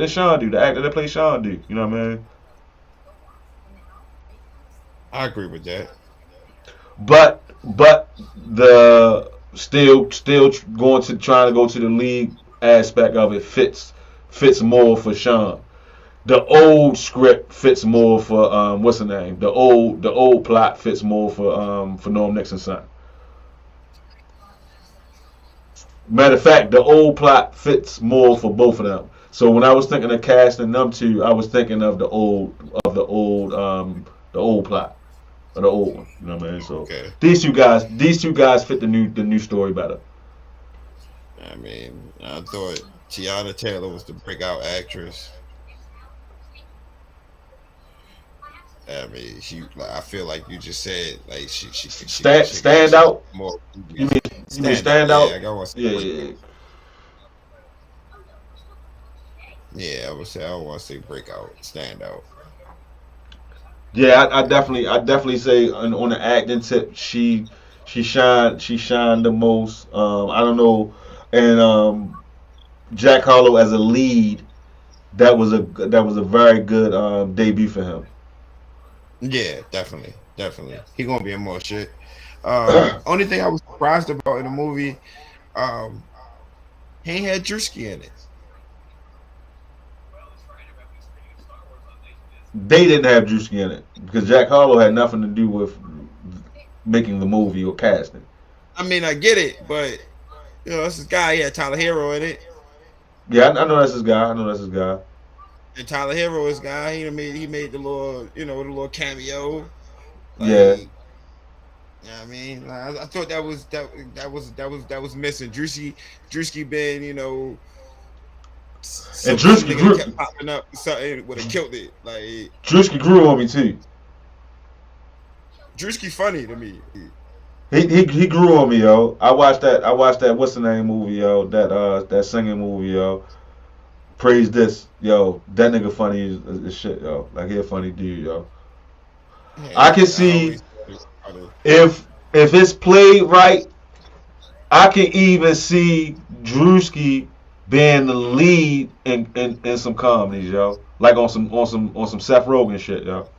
Sean do. The actor that plays Sean do. You know what I mean? I agree with that. But the still going to trying to go to the league aspect of it fits more for Sean. The old script fits more for what's the name? The old plot fits more for Norm Nixon's son. Matter of fact, the old plot fits more for both of them. So when I was thinking of casting them two, I was thinking of the old plot, or the old one. You know what I mean? So Okay. these two guys fit the new story better. I mean, I thought Tiana Taylor was the breakout actress. I mean, I feel like you just said, like she Stand out. more. You mean stand out? Yeah, I want to say Yeah. Yeah, I would say I don't want to say breakout, stand out. Yeah, I definitely say on the acting tip, she shined the most. I don't know, and Jack Harlow as a lead, that was a very good debut for him. Yeah, definitely. He gonna be in more shit. Only thing I was surprised about in the movie, he ain't had Drewski in it. They didn't have Drewski in it because Jack Harlow had nothing to do with making the movie or casting. I mean, I get it, but you know, that's this guy. He had Tyler Hero in it. Yeah, I know that's his guy. And Tyler Hero is guy. He made the little cameo. Like, Yeah. I mean, I thought that was missing. Drewski been, And Drewski grew, kept popping up. Something would have killed it. Like Drewski grew on me too. Drewski funny to me. He grew on me, yo. I watched that what's the name movie, yo. That singing movie, yo. Praise this, yo. That nigga funny as shit, yo. Like he a funny dude, yo. Yeah, I can see if it's played right, I can even see Drewski being the lead in some comedies, yo. Like on some Seth Rogen shit, yo.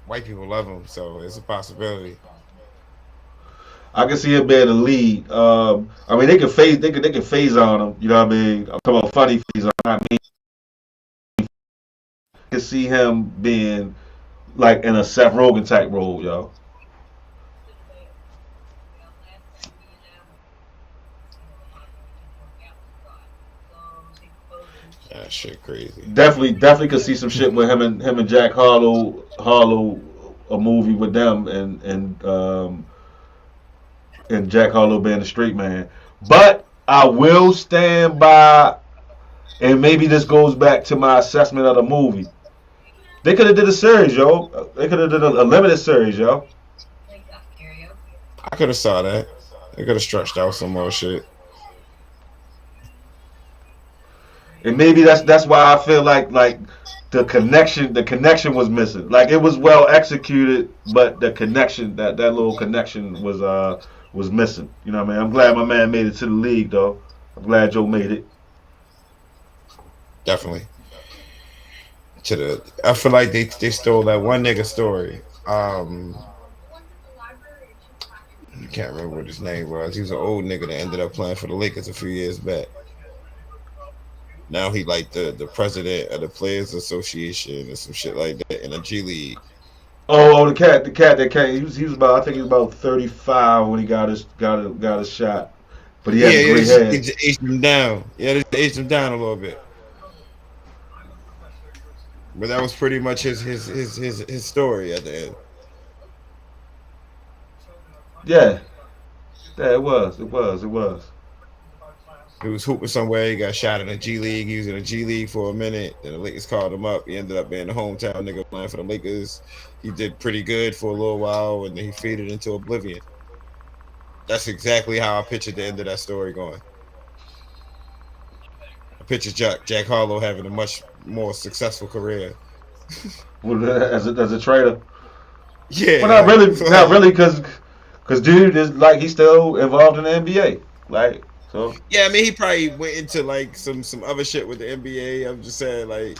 White people love him, so it's a possibility. I can see him being the lead. I mean, they can phase on him. You know what I mean? I'm talking about funny phase on him. I mean, I can see him being like in a Seth Rogen type role, yo. That shit crazy. Definitely could see some shit with him and Jack Harlow, a movie with them, and Jack Harlow being the straight man. But I will stand by, and maybe this goes back to my assessment of the movie. They could have did a series, yo. They could have did a limited series, yo. I could have saw that. They could have stretched out some more shit. And maybe that's why I feel like the connection was missing. Like it was well executed, but the connection, that little connection was missing. You know what I mean? I'm glad my man made it to the league, though. I'm glad Joe made it. Definitely. I feel like they stole that one nigga story. I can't remember what his name was. He was an old nigga that ended up playing for the Lakers a few years back. Now he like the president of the Players Association or some shit like that in a G League. Oh, the cat that came. He was about, I think he was about 35 when he got his shot. But he had gray hair. He just aged him down. Yeah, they aged him down a little bit. But that was pretty much his story at the end. Yeah, it was. He was hooping somewhere. He got shot in a G League. He was in a G League for a minute. Then the Lakers called him up. He ended up being the hometown nigga playing for the Lakers. He did pretty good for a little while, and then he faded into oblivion. That's exactly how I pictured the end of that story going. I pictured Jack Harlow having a much more successful career. As a trader. Yeah, Well, like not really, cause dude is like he's still involved in the NBA. Like so, yeah. I mean, he probably went into like some other shit with the NBA. I'm just saying, like,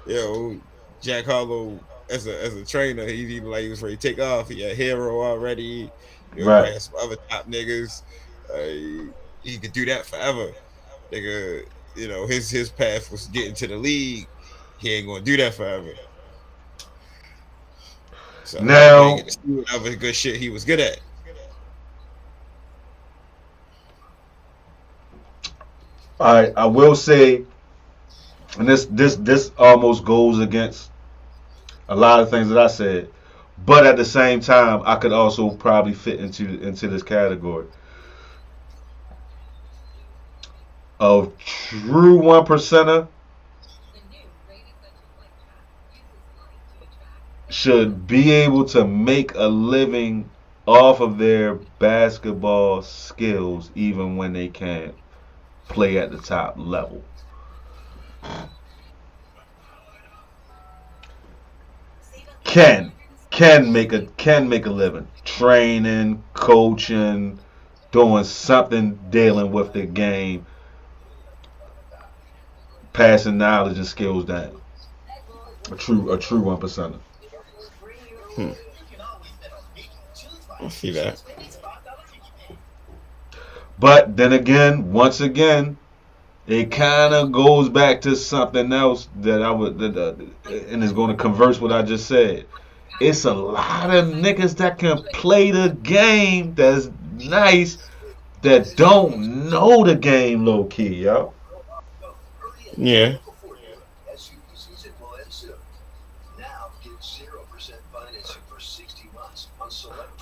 you know, Jack Harlow as a trainer, he's even like he was ready to take off. He a hero already. You know, he right. probably had some other top niggas. He could do that forever. Nigga, you know, his path was getting to the league. He ain't gonna do that forever. So he ain't Now, get to see what other good shit he was good at. I will say, and this almost goes against a lot of things that I said, but at the same time, I could also probably fit into this category of true one percenter should be able to make a living off of their basketball skills even when they can't play at the top level. Can can make a living training, coaching, doing something dealing with the game, passing knowledge and skills down. A true one percenter. Hmm. I see that. But then again, once again, it kind of goes back to something else that and is going to converse what I just said. It's a lot of niggas that can play the game that's nice that don't know the game low key, yo. Yeah.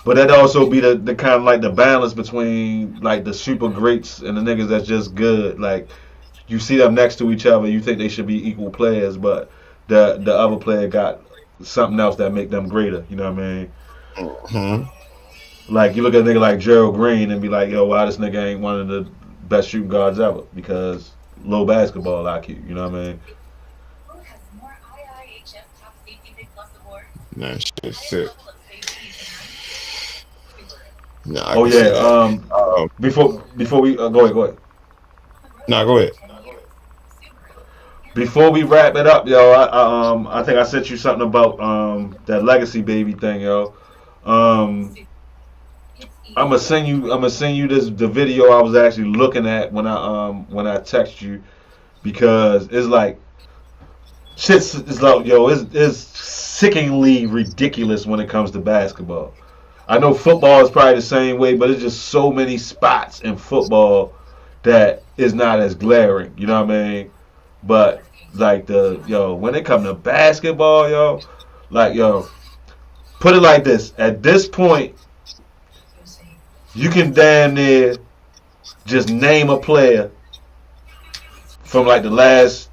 But that also be the kind of like the balance between like the super greats and the niggas that's just good. Like you see them next to each other, you think they should be equal players, but the other player got something else that make them greater. You know what I mean? Mm-hmm. Like you look at a nigga like Gerald Green and be like, yo, why this nigga ain't one of the best shooting guards ever? Because low basketball IQ. You know what I mean? Nah, shit. No, I Oh can see yeah. that. Before we go ahead. Nah, go ahead. Before we wrap it up, yo, I think I sent you something about that legacy baby thing, yo. I'm gonna send you the video I was actually looking at when I text you because it's like shit's is like yo it's sickeningly ridiculous when it comes to basketball. I know football is probably the same way, but it's just so many spots in football that is not as glaring. You know what I mean? But like when it comes to basketball, yo, like yo, put it like this. At this point, you can damn near just name a player from like the last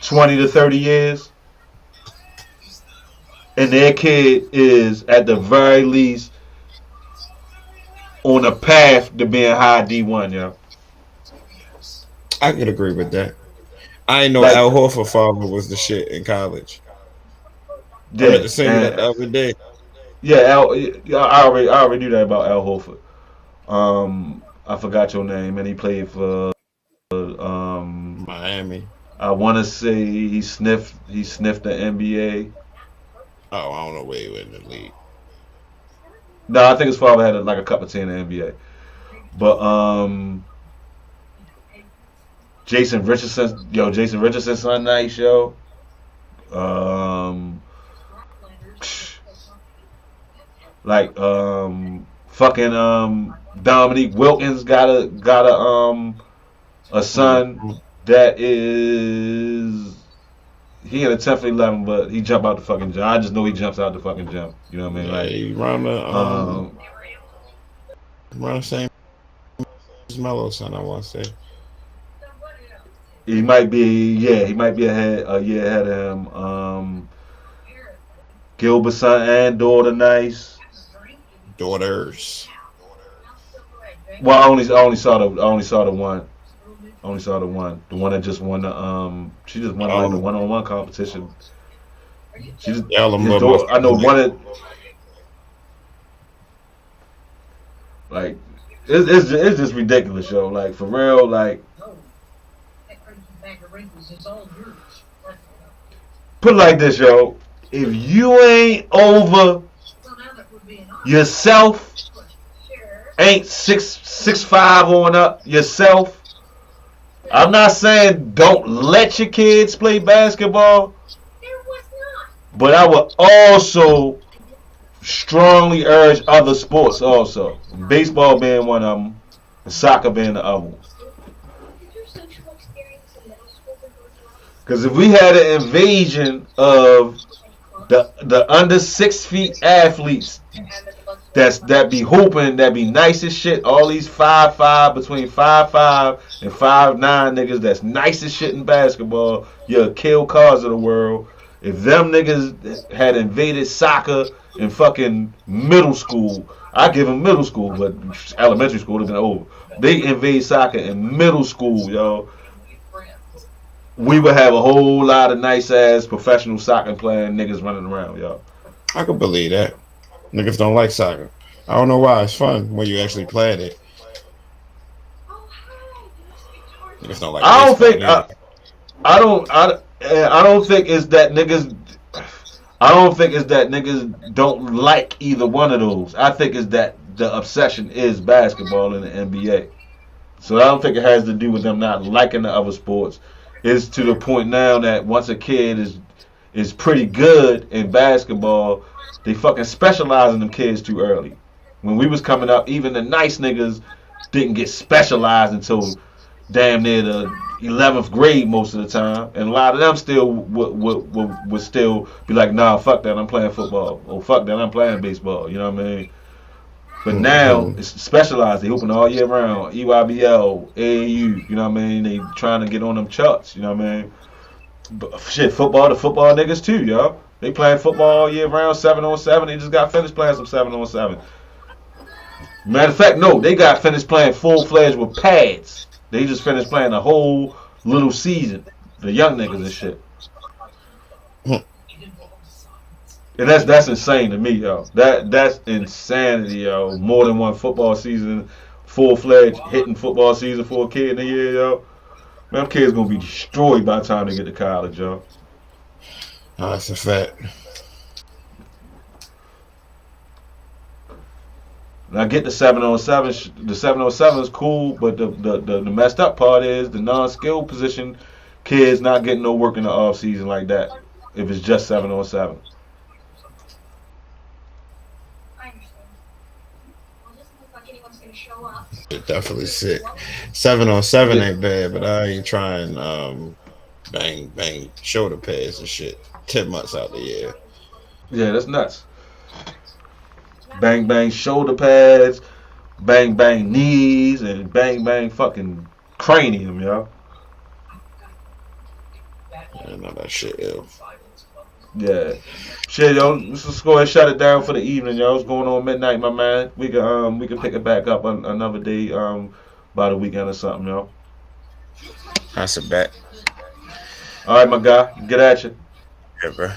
20 to 30 years, and their kid is at the very least on a path to being high D1, yo. I could agree with that. I ain't know Like, Al Horford father was the shit in college. I yeah, meant to send you that the other day. yeah, I already knew that about Al Horford. I forgot your name, and he played for Miami. I want to say he sniffed the NBA. Oh, I don't know where he went in the league. No, I think his father had like a cup of tea in the NBA. But Jason Richardson's son nice, yo. Um, fucking Dominique Wilkins got a son that is he in the 10th or 11, but he jumped out the fucking gym. I just know he jumps out the fucking gym. You know what I mean? Yeah, Like, he around the same as Melo son, I want to say. he might be a year ahead of him. Gilbert son and daughter nice. Daughters. Well, I only saw the one. I only saw the one that just won the she just won like the one-on-one competition. She just Yeah, I know one of like it's just ridiculous, yo. Like for real, like put it like this, yo. If you ain't over yourself, ain't 6'5" on up yourself. I'm not saying don't let your kids play basketball, but I would also strongly urge other sports also. Baseball being one of them, and soccer being the other one. Because if we had an invasion of the under 6 feet athletes that be hooping, that be nice as shit, all these 5'5", between 5'5" and 5'9" niggas that's nice as shit in basketball, you're kill cars of the world. If them niggas had invaded soccer in fucking middle school, I give them middle school, but elementary school would have been over. They invade soccer in middle school, yo. We would have a whole lot of nice ass professional soccer playing niggas running around, yo. I could believe that. Niggas don't like soccer. I don't know why. It's fun when you actually play it. Niggas don't like. I don't think. I don't think it's that niggas. I don't think it's that niggas don't like either one of those. I think it's that the obsession is basketball in the NBA. So I don't think it has to do with them not liking the other sports. It's to the point now that once a kid is pretty good in basketball, they fucking specialize in them kids too early. When we was coming up, even the nice niggas didn't get specialized until damn near the 11th grade most of the time, and a lot of them still would still be like, nah, fuck that, I'm playing football, or fuck that, I'm playing baseball. You know what I mean? But now it's specialized. They hooping all year round. EYBL, AAU. You know what I mean? They trying to get on them charts. You know what I mean? But shit, football, the football niggas too, yo. They playing football all year round, 7-on-7. They just got finished playing some 7-on-7. Matter of fact, no, they got finished playing full-fledged with pads. They just finished playing a whole little season. The young niggas and shit. And that's insane to me, yo. That's insanity, yo. More than one football season, full-fledged hitting football season for a kid in a year, yo. Man, them kids gonna be destroyed by the time they get to college, yo. Oh, that's a fact. And I get the 7-on-7. The 7-on-7 is cool, but the messed up part is the non-skill position kids not getting no work in the off season like that. If it's just 7-on-7. It definitely sick. 7-on-7 ain't bad, but I ain't trying bang shoulder pads and shit 10 months out the year. Yeah, that's nuts. Bang shoulder pads, bang knees, and bang fucking cranium, yo. I know that shit ill. Yeah. Shit, yo, let's just go ahead and shut it down for the evening, yo. It's going on midnight, my man. We can pick it back up another day, by the weekend or something, yo. That's a bet. All right, my guy. Get at you. Yeah, bro.